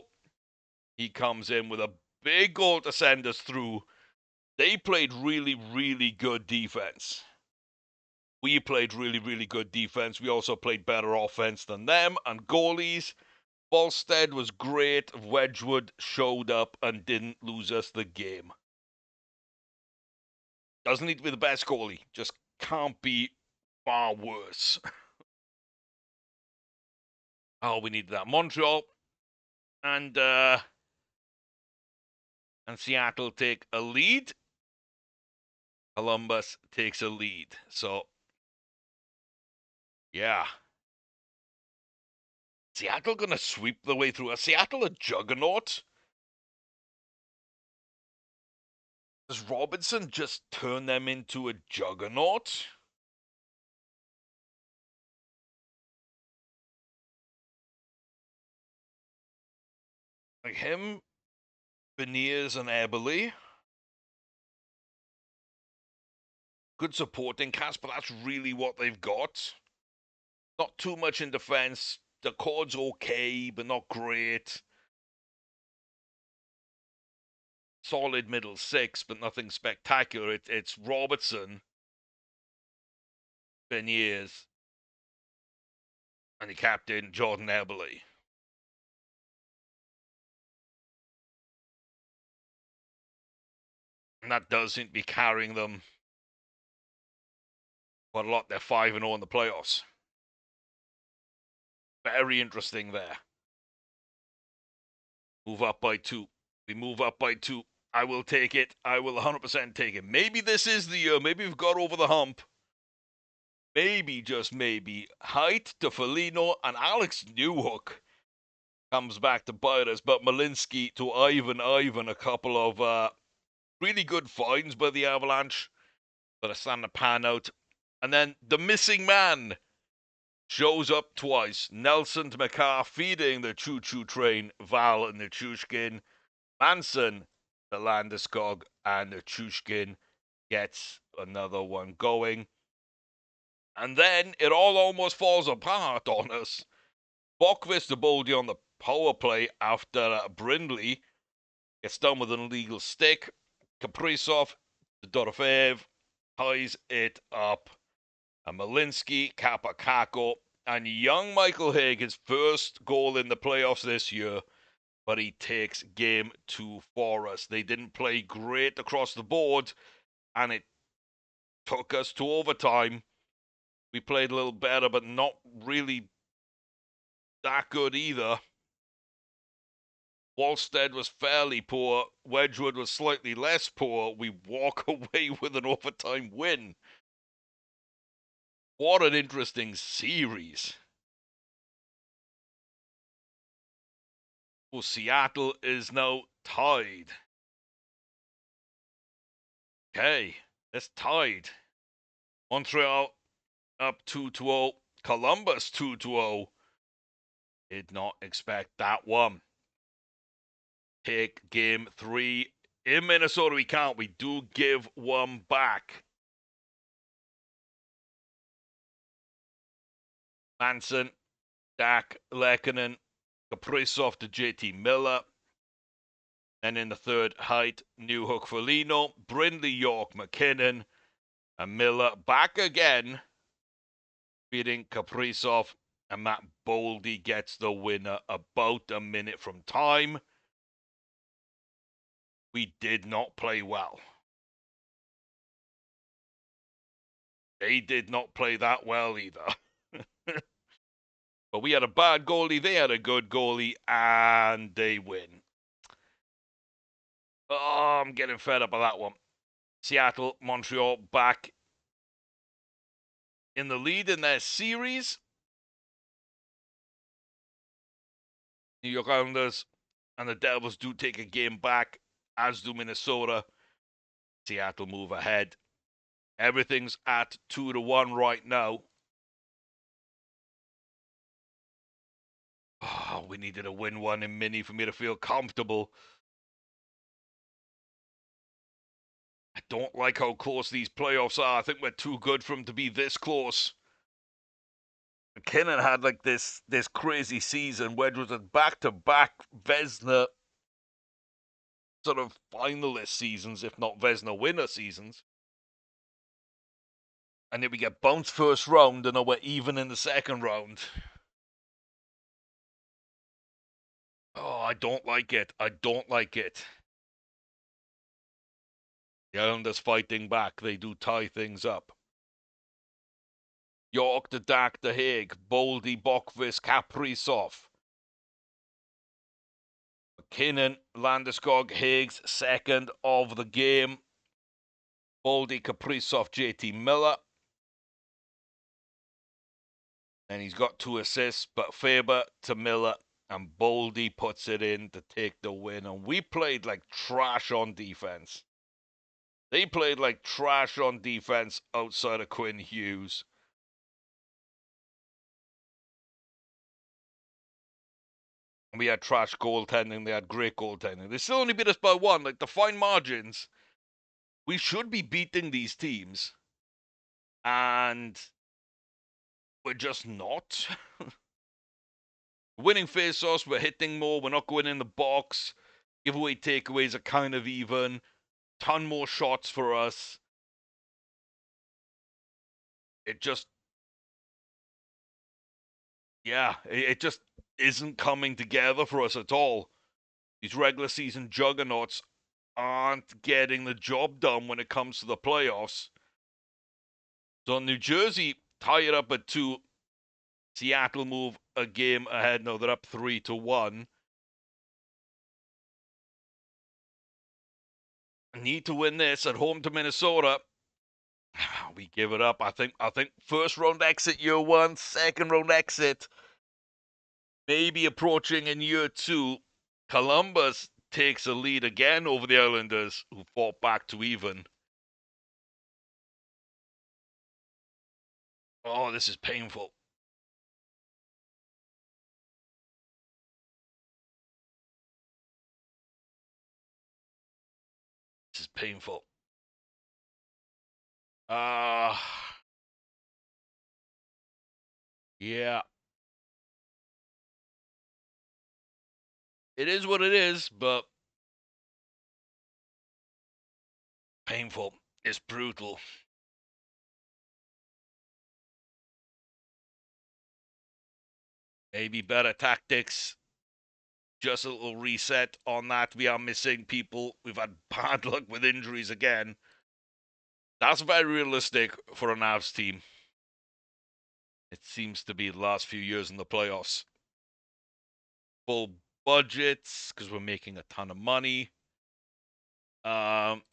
He comes in with a big goal to send us through. They played really, really good defense. We played really, really good defense. We also played better offense than them. And goalies, Volstead was great. Wedgwood showed up and didn't lose us the game. Doesn't need to be the best goalie. Just can't be far worse. Oh, we need that. Montreal and Seattle take a lead. Columbus takes a lead. So, yeah. Seattle gonna sweep the way through. Is Seattle a juggernaut? Does Robinson just turn them into a juggernaut? Like him, Beniers, and Eberle. Good supporting cast, but that's really what they've got. Not too much in defense. The cord's okay, but not great. Solid middle 6, but nothing spectacular. It's Robertson, Beniers, and the captain, Jordan Eberle. And that does seem to be carrying them quite a lot. They're 5-0 in the playoffs. Very interesting there. Move up by 2. We move up by 2. I will take it. I will 100% take it. Maybe this is the year. Maybe we've got over the hump. Maybe, just maybe. Height to Foligno and Alex Newhook comes back to bite us. But Malinsky to Ivan. A couple of really good finds by the Avalanche. But a stand to pan out. And then the missing man shows up twice. Nelson to McCarr feeding the choo-choo train. Val and the Chushkin. Manson to Landeskog, and the Chushkin gets another one going. And then it all almost falls apart on us. Bokvist to Boldy on the power play after Brindley gets done with an illegal stick. Kaprizov to Dorofeev ties it up. And Malinsky, Kapakako, and young Michael Haig, his first goal in the playoffs this year, but he takes game 2 for us. They didn't play great across the board, and it took us to overtime. We played a little better, but not really that good either. Wallstead was fairly poor. Wedgwood was slightly less poor. We walk away with an overtime win. What an interesting series. Well, Seattle is now tied. Okay, that's tied. Montreal up 2-0. Columbus 2-0. Did not expect that one. Take game 3. In Minnesota, we can't. We do give one back. Manson, Dak, Lehkonen, Kaprizov to JT Miller. And in the third, Height, Newhook, Foligno, Brindley, York, McKinnon, and Miller back again, beating Kaprizov, and Matt Boldy gets the winner about a minute from time. We did not play well. They did not play that well either. But we had a bad goalie, they had a good goalie, and they win. Oh, I'm getting fed up of that one. Seattle, Montreal back in the lead in their series. New York Islanders and the Devils do take a game back, as do Minnesota. Seattle move ahead. Everything's at 2-1 right now. Oh, we needed to win one in Mini for me to feel comfortable. I don't like how close these playoffs are. I think we're too good for them to be this close. McKinnon had like this crazy season. Wedge was back-to-back Vezina sort of finalist seasons, if not Vezina winner seasons. And then we get bounced first round, and then we're even in the second round. Oh, I don't like it. I don't like it. The Islanders fighting back. They do tie things up. York to Dak to Haig. Boldy, Bokvis, Kaprizov. McKinnon, Landeskog, Higgs, second of the game. Boldy, Kaprizov, JT Miller. And he's got 2 assists, but Faber to Miller, and Boldy puts it in to take the win. And we played like trash on defense. They played like trash on defense outside of Quinn Hughes. We had trash goaltending. They had great goaltending. They still only beat us by 1. Like, the fine margins, we should be beating these teams. And we're just not. Winning face-offs, we're hitting more. We're not going in the box. Giveaway takeaways are kind of even. Ton more shots for us. It just... Yeah, it just isn't coming together for us at all. These regular season juggernauts aren't getting the job done when it comes to the playoffs. So New Jersey tie it up at 2. Seattle move a game ahead. No, they're up 3-1. Need to win this at home to Minnesota. We give it up. I think first round exit year 1, second round exit maybe approaching in year 2. Columbus takes a lead again over the Islanders, who fought back to even. Oh, this is painful. This is painful. Yeah. It is what it is, but painful. It's brutal. Maybe better tactics. Just a little reset on that. We are missing people. We've had bad luck with injuries again. That's very realistic for an Avs team. It seems to be the last few years in the playoffs. Full budgets because we're making a ton of money. Um,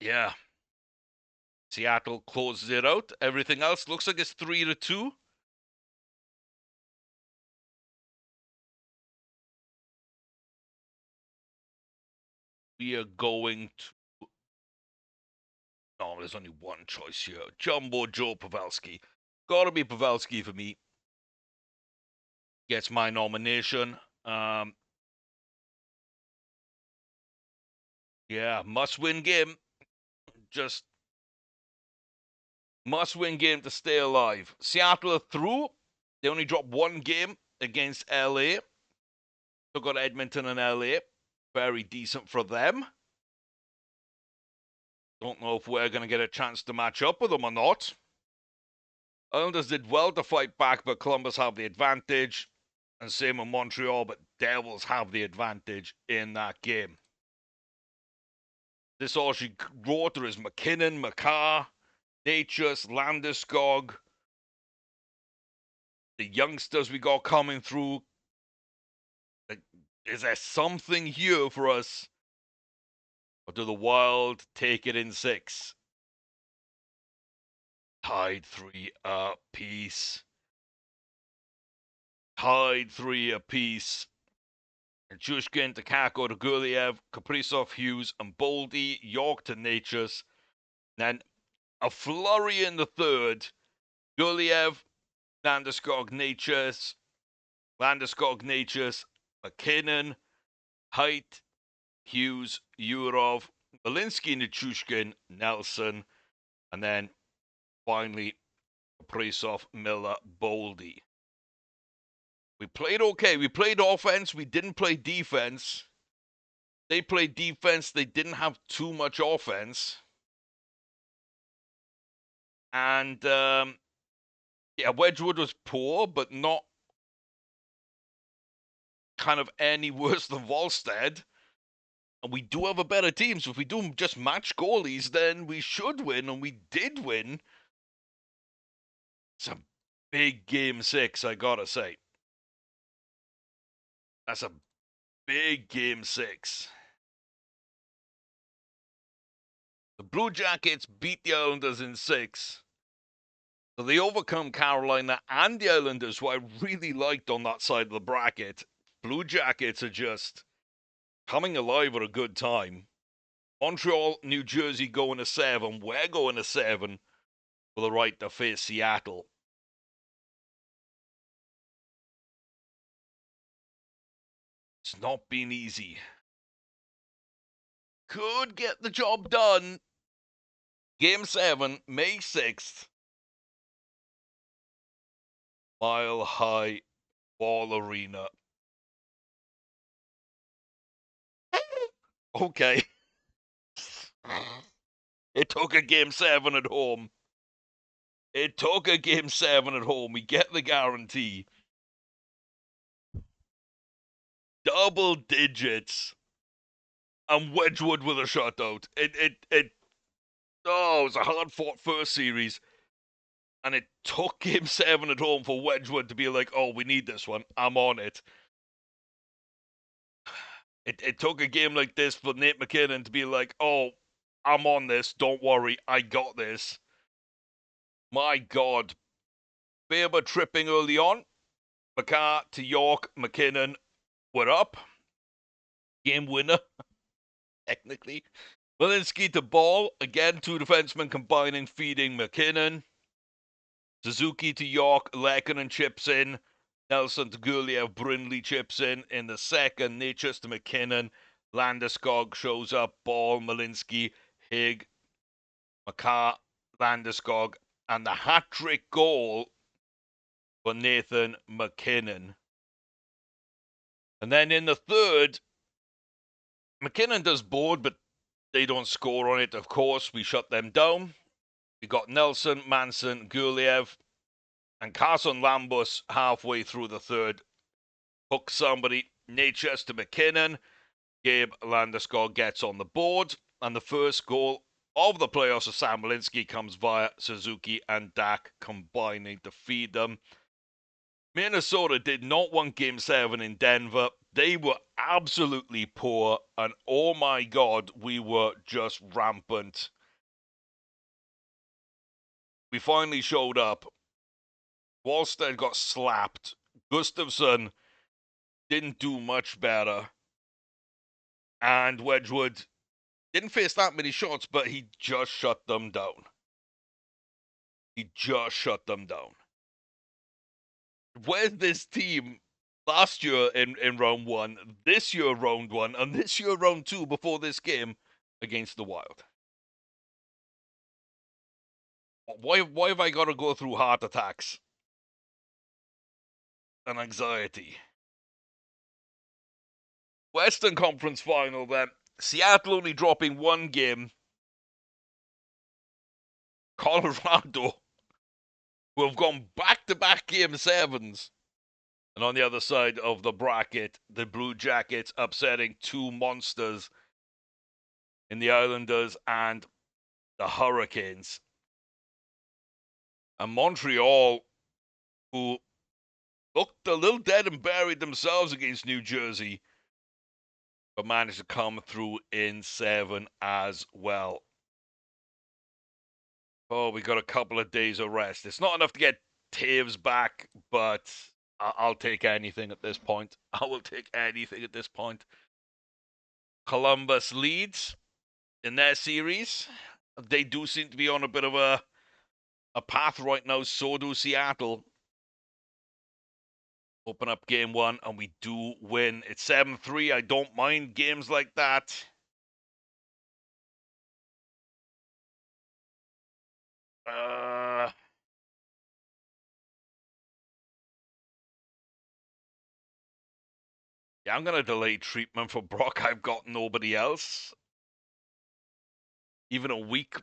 yeah. Seattle closes it out. Everything else looks like it's 3-2. We are going to. No, there's only one choice here. Jumbo Joe Pavelski. Gotta be Pavelski for me. Gets my nomination. Yeah, must win game. Just must win game to stay alive. Seattle are through. They only dropped one game against LA. Still got Edmonton and LA. Very decent for them. Don't know if we're going to get a chance to match up with them or not. Islanders did well to fight back, but Columbus have the advantage. And same with Montreal, but Devils have the advantage in that game. This all she wrote is McKinnon, McCarr, Natchez, Landeskog, the youngsters we got coming through. Is there something here for us? Or do the Wild take it in 6? Tied 3 apiece. Tied 3 apiece. Chushkin to Kako to Gurliev, Kaprizov, Hughes, and Boldy, York to Natchez. Then a flurry in the third. Gurliev, Landeskog, Natchez, McKinnon, Height, Hughes, Yurov, Malinsky, Nichushkin, Nelson, and then finally Kaprizov, Miller, Boldy. We played okay. We played offense. We didn't play defense. They played defense. They didn't have too much offense. And yeah, Wedgwood was poor, but not kind of any worse than Volstead. And we do have a better team, so if we do just match goalies, then we should win, and we did win. It's a big game 6, I gotta say. That's a big game 6. The Blue Jackets beat the Islanders in 6. So they overcome Carolina and the Islanders, who I really liked on that side of the bracket. Blue Jackets are just coming alive at a good time. Montreal, New Jersey going to 7. We're going to 7 for the right to face Seattle. It's not been easy. Could get the job done. Game 7, May 6th. Mile High Ball Arena. Okay. It took a game 7 at home. It took a game 7 at home. We get the guarantee. Double digits. And Wedgwood with a shutout. It was a hard fought first series. And it took game 7 at home for Wedgwood to be like, oh, we need this one. I'm on it. It took a game like this for Nate McKinnon to be like, oh, I'm on this. Don't worry. I got this. My God. Faber tripping early on. McCarr to York. McKinnon, we're up. Game winner, technically. Malinsky to Ball. Again, two defensemen combining, feeding McKinnon. Suzuki to York. Lehkonen chips in. Nelson to Gurliev. Brindley chips in the second. Natchez to McKinnon. Landeskog shows up. Ball, Malinsky, Hig, McCarr, Landeskog. And the hat-trick goal for Nathan McKinnon. And then in the third, McKinnon does board, but they don't score on it. Of course, we shut them down. We got Nelson, Manson, Gurliev, and Carson Lambus halfway through the third. Hook somebody. Natchez to McKinnon. Gabe Landeskog gets on the board. And the first goal of the playoffs of Sam Malinsky comes via Suzuki and Dak combining to feed them. Minnesota did not want Game 7 in Denver. They were absolutely poor, and oh my God, we were just rampant. We finally showed up. Wallstead got slapped. Gustafsson didn't do much better. And Wedgwood didn't face that many shots, but he just shut them down. Where's this team last year in round one, this year round one, and this year round two before this game against the Wild? Why have I got to go through heart attacks and anxiety? Western Conference Final then. Seattle only dropping one game. Colorado, who have gone back-to-back game 7s. And on the other side of the bracket, the Blue Jackets upsetting two monsters in the Islanders and the Hurricanes. And Montreal, who looked a little dead and buried themselves against New Jersey, but managed to come through in 7 as well. Oh, we got a couple of days of rest. It's not enough to get Taves back, but I'll take anything at this point. I will take anything at this point. Columbus leads in their series. They do seem to be on a bit of a path right now. So do Seattle. Open up game 1, and we do win. It's 7-3. I don't mind games like that. Yeah, I'm going to delay treatment for Brock. I've got nobody else. Even a weak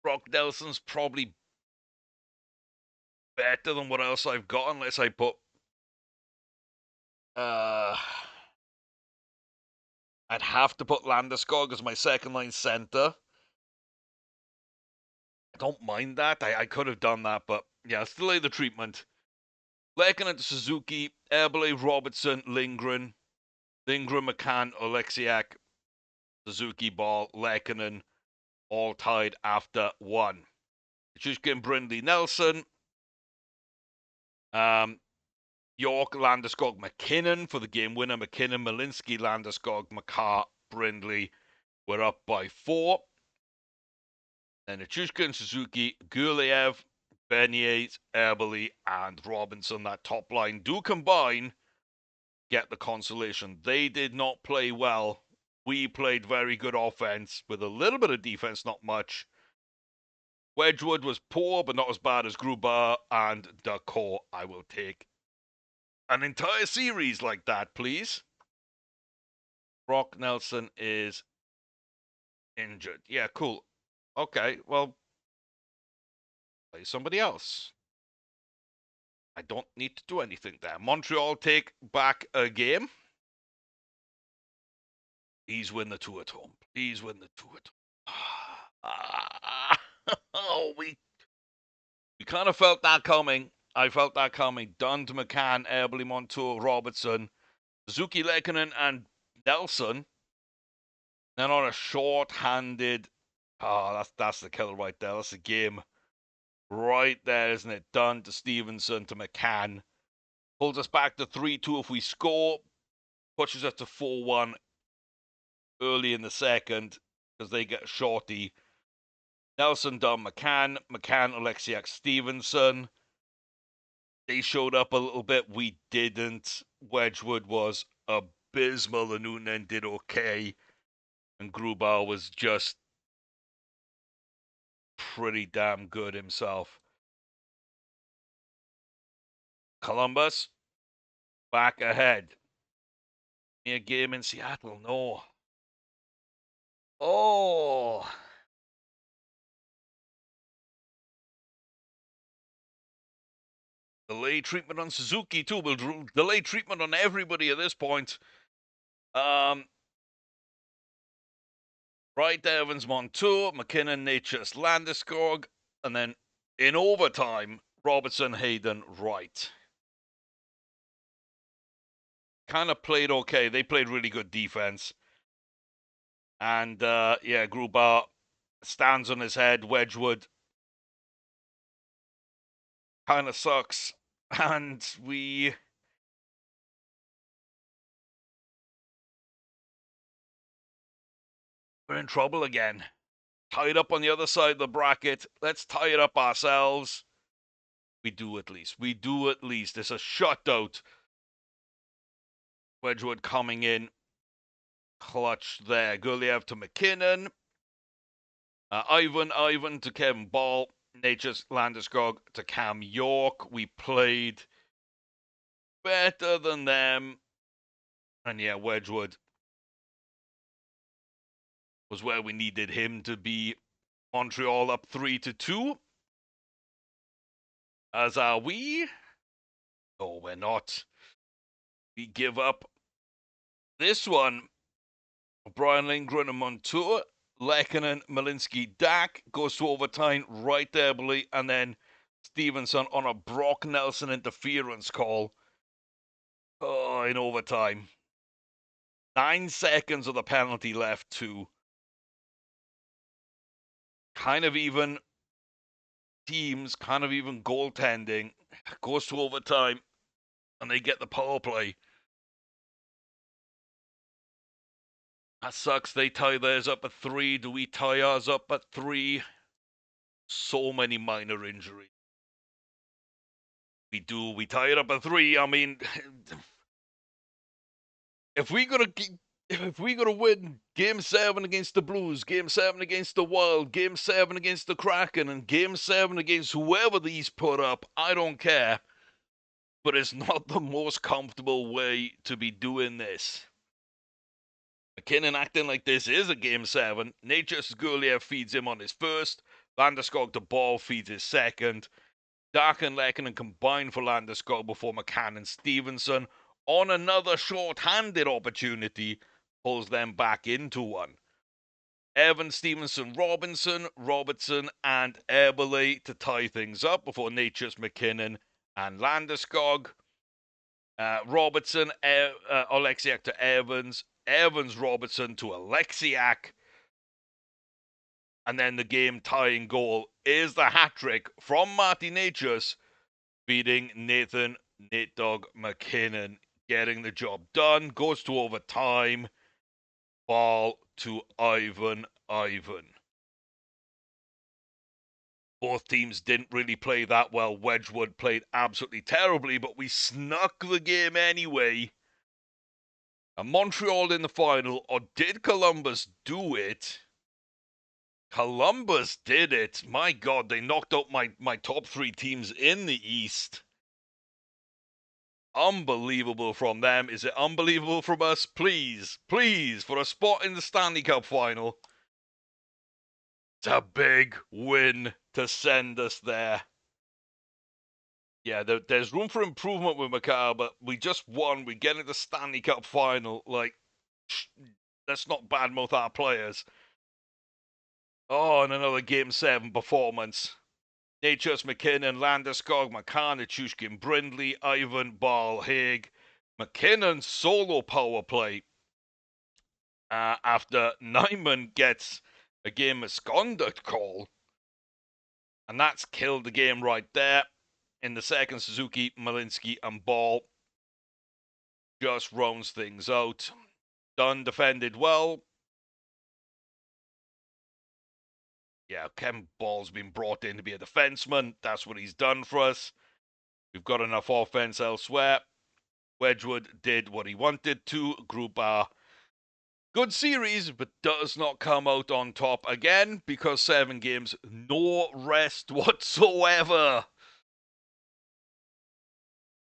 Brock Nelson's probably better than what else I've got, unless I put... I'd have to put Landeskog as my second-line center. I don't mind that. I could have done that, but yeah, let's delay the treatment. Lehkonen to Suzuki, Eberle, Robertson, Lindgren, McCann, Oleksiak, Suzuki, Ball, Lehkonen, all tied after 1. Chushkin, Brindley, Nelson. York, Landeskog, McKinnon for the game winner. McKinnon, Malinsky, Landeskog, McCarr, Brindley. We're up by 4. Then Chushkin, Suzuki, Gurliev, Beniers, Eberle, and Robinson. That top line do combine, get the consolation. They did not play well. We played very good offense with a little bit of defense, not much. Wedgwood was poor, but not as bad as Gruber and Decor. I will take an entire series like that, please. Brock Nelson is Injured. Yeah, cool. Okay, well, play somebody else. I don't need to do anything there. Montreal take back a game. Please win the two at home. Please win the two at home. Oh, we kind of felt that coming. I felt that coming. Dunn to McCann, Eberle, Montour, Robertson, Suzuki, Lekkonen, and Nelson. Then on a short-handed, that's the killer right there. That's the game right there, isn't it? Dunn to Stevenson to McCann. Pulls us back to 3-2 if we score. Pushes us to 4-1 early in the second because they get a shorty. Nelson, Dunn, McCann, Oleksiak, Stevenson. They showed up a little bit. We didn't. Wedgwood was abysmal. The Noonan did okay. And Grubauer was just pretty damn good himself. Columbus, back ahead. A game in Seattle, no. Oh. Delay treatment on Suzuki, too. We'll delay treatment on everybody at this point. Wright, Evans, Montour, McKinnon, Natchez, Landeskog, and then in overtime, Robertson, Hayden, Wright. Kind of played okay. They played really good defense. And, yeah, Grubauer stands on his head. Wedgwood kind of sucks. And we're in trouble again. Tied up on the other side of the bracket. Let's tie it up ourselves. We do at least. We do at least. It's a shutout. Wedgwood coming in. Clutch there. Gurliev to McKinnon. Ivan to Kevin Ball. Natchez, Landeskog to Cam York. We played better than them. And yeah, Wedgwood was where we needed him to be. Montreal up 3-2. As are we. No, we're not. We give up this one. Brian Lindgren and Montour. Lekkonen, Malinsky, Dak goes to overtime right there, and then Stevenson on a Brock Nelson interference call. Oh, in overtime. 9 seconds of the penalty left too. Kind of even teams, kind of even goaltending. Goes to overtime, and they get the power play. That sucks. They tie theirs up at 3. Do we tie ours up at 3? So many minor injuries. We do. We tie it up at 3. I mean, if we're gonna win Game 7 against the Blues, Game 7 against the Wild, Game 7 against the Kraken, and Game 7 against whoever these put up, I don't care. But it's not the most comfortable way to be doing this. McKinnon acting like this is a Game 7. Natchez Gurliev feeds him on his first. Landeskog to Ball feeds his second. Dark and Lekkonen combine for Landeskog before McCann and Stevenson, on another short-handed opportunity, pulls them back into one. Evans, Stevenson, Robertson, and Eberle to tie things up before Natchez, McKinnon, and Landeskog. Robertson, Oleksiak to Evans, Robertson to Oleksiak. And then the game-tying goal is the hat-trick from Marty Natchez, beating Nathan Nate Dog McKinnon, getting the job done. Goes to overtime. Ball to Ivan. Both teams didn't really play that well. Wedgwood played absolutely terribly, but we snuck the game anyway. And Montreal in the final, or did Columbus do it? Columbus did it. My God, they knocked out my top 3 teams in the East. Unbelievable from them. Is it unbelievable from us? Please, for a spot in the Stanley Cup final. It's a big win to send us there. Yeah, there's room for improvement with Macau, but we just won. We get into the Stanley Cup final. Like, let's not badmouth our players. Oh, and another Game 7 performance. Nature's McKinnon, Landeskog, McCann, Nichushkin, Brindley, Ivan, Ball, Haig. McKinnon's solo power play after Nyman gets a game misconduct call. And that's killed the game right there. In the second, Suzuki, Malinsky, and Ball just rounds things out. Dunn defended well. Yeah, Kevin Ball's been brought in to be a defenseman. That's what he's done for us. We've got enough offense elsewhere. Wedgwood did what he wanted to. Group R. Good series, but does not come out on top again because 7 games, no rest whatsoever.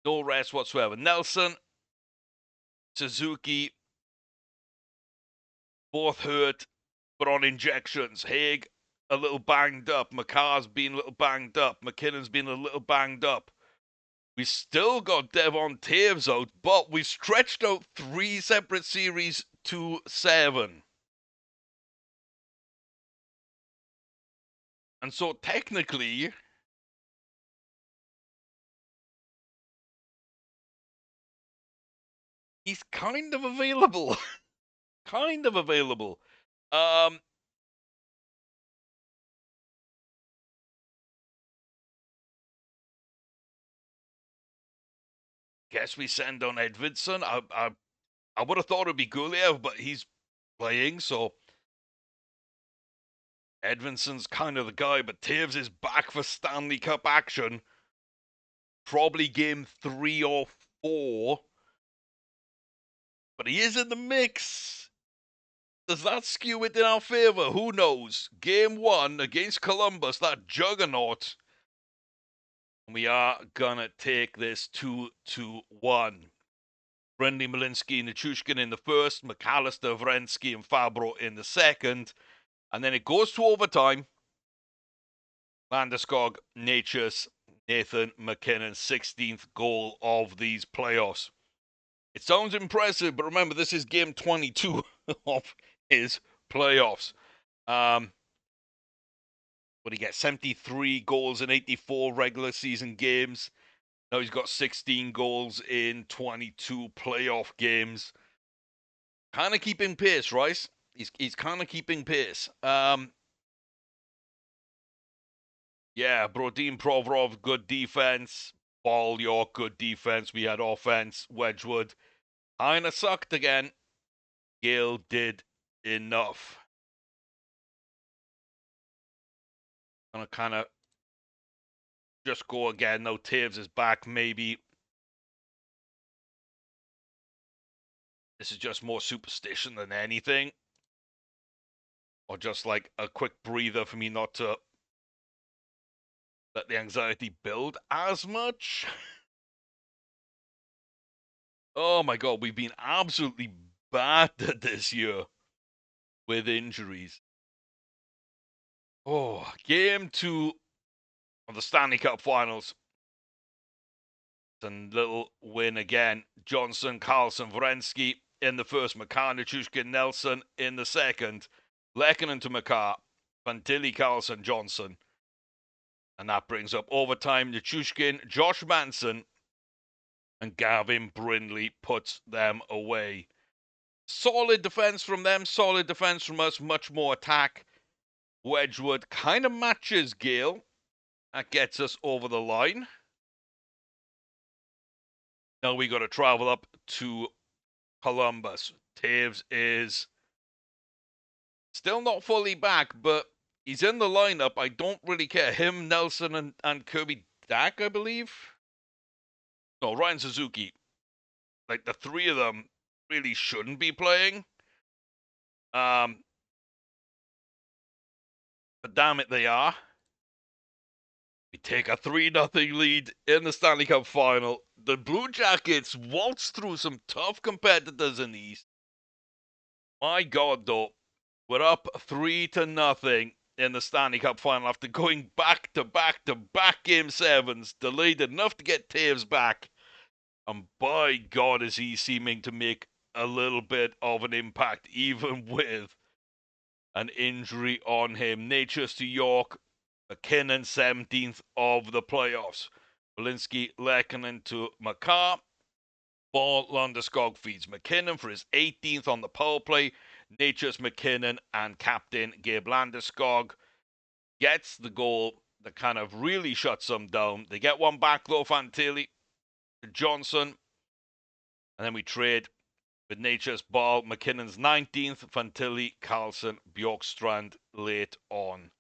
No rest whatsoever. Nelson, Suzuki, both hurt, but on injections. Haig, a little banged up. McCarr's been a little banged up. McKinnon's been a little banged up. We still got Devon Taves out, but we stretched out 3 separate series to 7. And so technically, he's kind of available. Kind of available. Guess we send on Edvidson. I would have thought it'd be Guliev, but he's playing, so Edvinson's kind of the guy, but Taves is back for Stanley Cup action. Probably game 3 or 4. But he is in the mix. Does that skew it in our favor? Who knows? Game 1 against Columbus, that juggernaut. We are gonna take this 2-1. Brendy, Malinsky, Nichushkin in the first, McAllister, Vrensky, and Fabro in the second. And then it goes to overtime. Landeskog, Natchez, Nathan McKinnon, 16th goal of these playoffs. It sounds impressive, but remember, this is game 22 of his playoffs. What do he get? 73 goals in 84 regular season games. Now he's got 16 goals in 22 playoff games. Kind of keeping pace, right? He's kind of keeping pace. Yeah, Brodin, Provorov, good defense. Ball, York, good defense. We had offense. Wedgwood kind of sucked again. Gale did enough. Gonna kind of just go again. No, Taves is back, maybe. This is just more superstition than anything. Or just like a quick breather for me not to let the anxiety build as much. Oh my god, we've been absolutely battered this year with injuries. Oh, game 2 of the Stanley Cup Finals. And little win again. Johnson, Carlson, Vrensky in the first. McCann, Nichushkin, Nelson in the second. Lehkonen to McCarr. Fantilli, Carlson, Johnson. And that brings up overtime. Nichushkin, Josh Manson, and Gavin Brindley puts them away. Solid defense from them. Solid defense from us. Much more attack. Wedgwood kind of matches Gale. That gets us over the line. Now we got to travel up to Columbus. Taves is still not fully back, but he's in the lineup. I don't really care. Him, Nelson, and Kirby Dack, I believe. No, Ryan Suzuki. Like, the 3 of them really shouldn't be playing. But damn it, they are. We take a 3-0 lead in the Stanley Cup final. The Blue Jackets waltz through some tough competitors in the East. My God, though. We're up 3-0. in the Stanley Cup final after going back to back to back Game 7s, delayed enough to get Taves back. And by God, is he seeming to make a little bit of an impact, even with an injury on him. Natchez to York, McKinnon 17th of the playoffs. Walensky, Lehkonen to Makar. Ball, Landeskog feeds McKinnon for his 18th on the power play. Natchez, McKinnon, and captain Gabe Landeskog gets the goal that kind of really shuts them down. They get one back, though, Fantilli to Johnson. And then we trade with Natchez, Ball, McKinnon's 19th, Fantilli, Carlson, Bjorkstrand late on.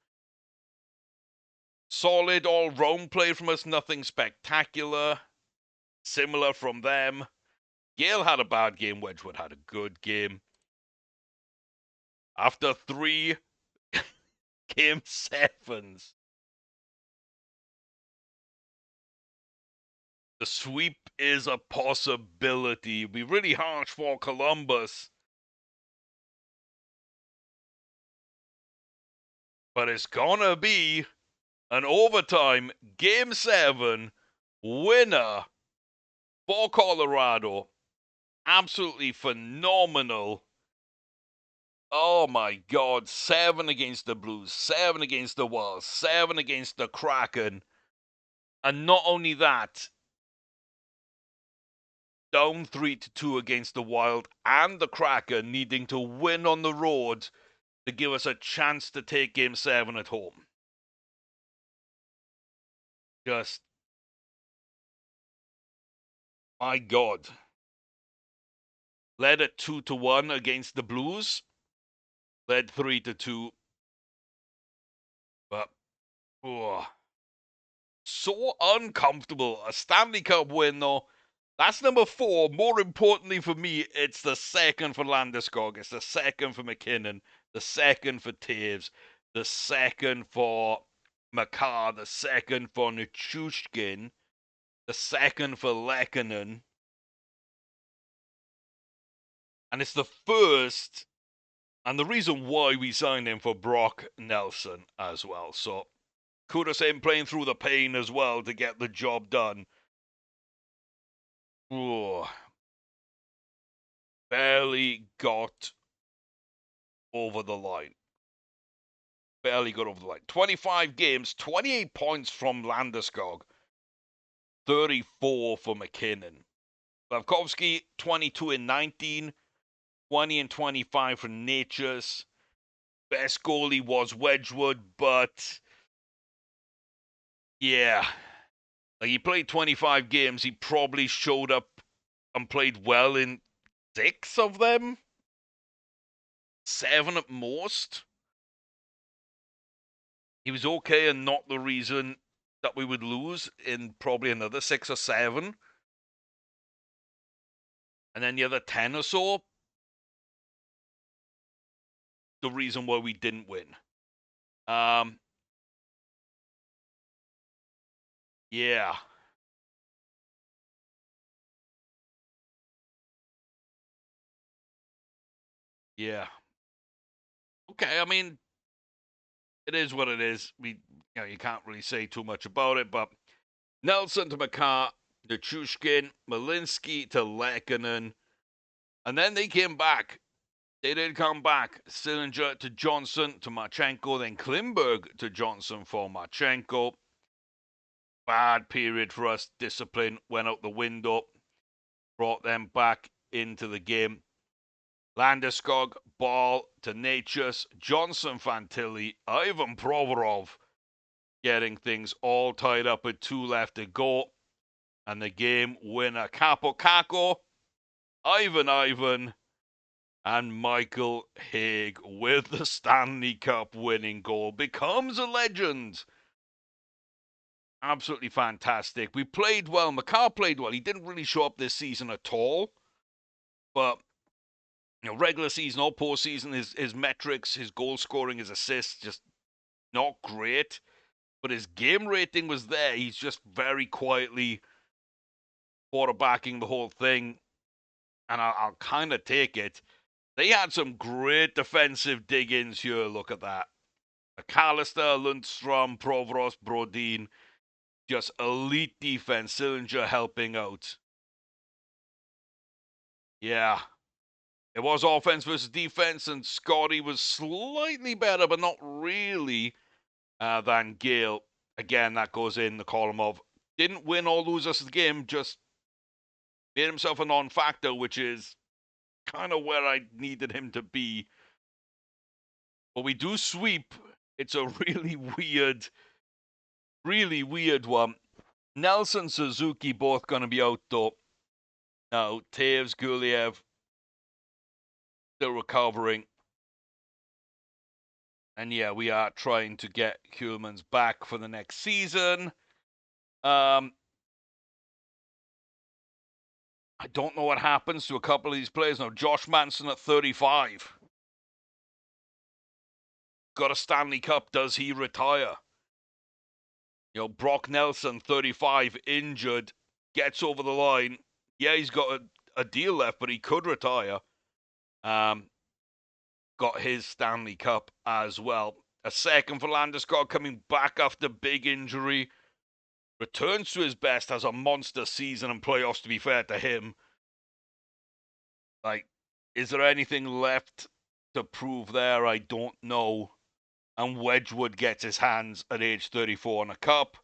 Solid all-round play from us, nothing spectacular. Similar from them. Yale had a bad game, Wedgwood had a good game. After 3 Game 7s, the sweep is a possibility. It'll be really harsh for Columbus, but it's gonna be an overtime Game 7 winner for Colorado. Absolutely phenomenal. Oh my God, 7 against the Blues, 7 against the Wild, 7 against the Kraken. And not only that, down 3-2 against the Wild and the Kraken, needing to win on the road to give us a chance to take Game 7 at home. Just, my God. Led at 2-1 against the Blues. Led 3-2. But, so uncomfortable. A Stanley Cup win, though. That's number 4. More importantly for me, it's the second for Landeskog. It's the second for McKinnon. The second for Taves. The second for Makar. The second for Nichushkin. The second for Lehkonen. And it's the first, and the reason why we signed him for Brock Nelson as well. So kudos to him playing through the pain as well to get the job done. Ooh. Barely got over the line. Barely got over the line. 25 games, 28 points from Landeskog, 34 for McKinnon. Slavkovsky, 22 and 19, 20 and 25 for Natchez. Best goalie was Wedgwood, but yeah, like he played 25 games. He probably showed up and played well in 6 of them, 7 at most. He was okay and not the reason that we would lose in probably another 6 or 7. And then the other 10 or so, the reason why we didn't win. Yeah. Yeah. Okay, I mean, it is what it is. You can't really say too much about it, but Nelson to Makar, to Chushkin, Malinsky to Lehkonen, and then they came back. They did come back. Sillinger to Johnson to Marchenko, then Klimberg to Johnson for Marchenko. Bad period for us. Discipline went out the window. Brought them back into the game. Landeskog, Ball to Natchez, Johnson, Fantilli, Ivan Provorov getting things all tied up with 2 left to go. And the game winner, Capo Caco, Ivan, and Michael Haig with the Stanley Cup winning goal. Becomes a legend. Absolutely fantastic. We played well. Makar played well. He didn't really show up this season at all. But regular season or postseason, his metrics, his goal scoring, his assists, just not great. But his game rating was there. He's just very quietly quarterbacking the whole thing. And I'll kind of take it. They had some great defensive dig-ins here. Look at that. McAllister, Lundstrom, Provoros, Brodin. Just elite defense. Sillinger helping out. Yeah. It was offense versus defense, and Scotty was slightly better, but not really, than Gale. Again, that goes in the column of didn't win or lose us the game, just made himself a non-factor, which is kind of where I needed him to be. But we do sweep. It's a really weird one. Nelson, Suzuki both going to be out, though. Now, Taves, Guliev still recovering. And yeah, we are trying to get Kuhlman's back for the next season. I don't know what happens to a couple of these players. Now, Josh Manson at 35. Got a Stanley Cup. Does he retire? You know, Brock Nelson, 35, injured, gets over the line. Yeah, he's got a deal left, but he could retire. Got his Stanley Cup as well. A second for Landeskog coming back after big injury. Returns to his best, has a monster season and playoffs, to be fair to him. Like, is there anything left to prove there? I don't know. And Wedgwood gets his hands at age 34 on a cup.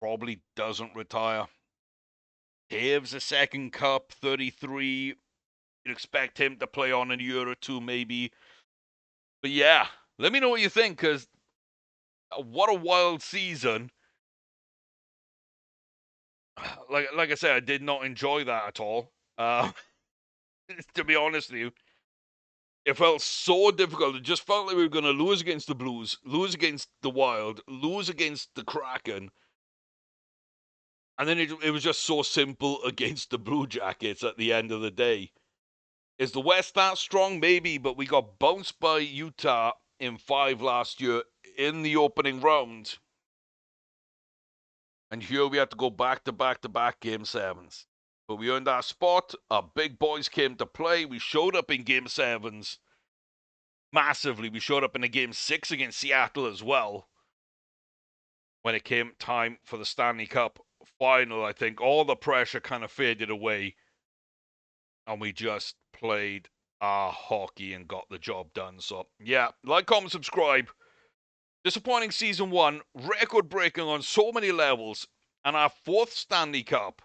Probably doesn't retire. Taves a second cup, 33. You'd expect him to play on in a year or two, maybe. But yeah, let me know what you think, because what a wild season. Like I said, I did not enjoy that at all. To be honest with you, it felt so difficult. It just felt like we were going to lose against the Blues, lose against the Wild, lose against the Kraken. And then it was just so simple against the Blue Jackets at the end of the day. Is the West that strong? Maybe, but we got bounced by Utah in 5 last year in the opening round. And here we had to go back to back to back game 7s. But we earned our spot. Our big boys came to play. We showed up in game 7s massively. We showed up in a game 6 against Seattle as well. When it came time for the Stanley Cup final, I think all the pressure kind of faded away. And we just played our hockey and got the job done. So, yeah, like, comment, subscribe. Disappointing season 1, record breaking on so many levels, and our 4th Stanley Cup.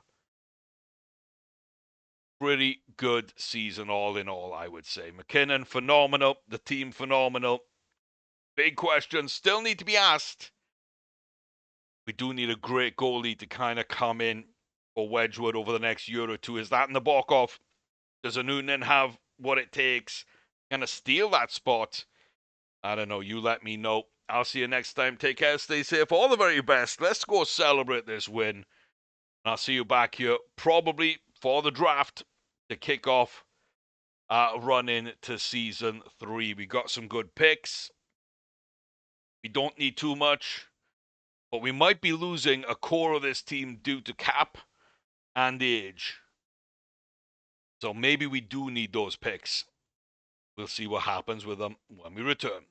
Pretty good season all in all, I would say. McKinnon, phenomenal. The team, phenomenal. Big questions still need to be asked. We do need a great goalie to kind of come in for Wedgwood over the next year or two. Is that in the balk off? Does a Noonan have what it takes? Kind of steal that spot? I don't know. You let me know. I'll see you next time. Take care. Stay safe. All the very best. Let's go celebrate this win. And I'll see you back here probably for the draft to kick off run into season 3. We got some good picks. We don't need too much, but we might be losing a core of this team due to cap and age. So maybe we do need those picks. We'll see what happens with them when we return.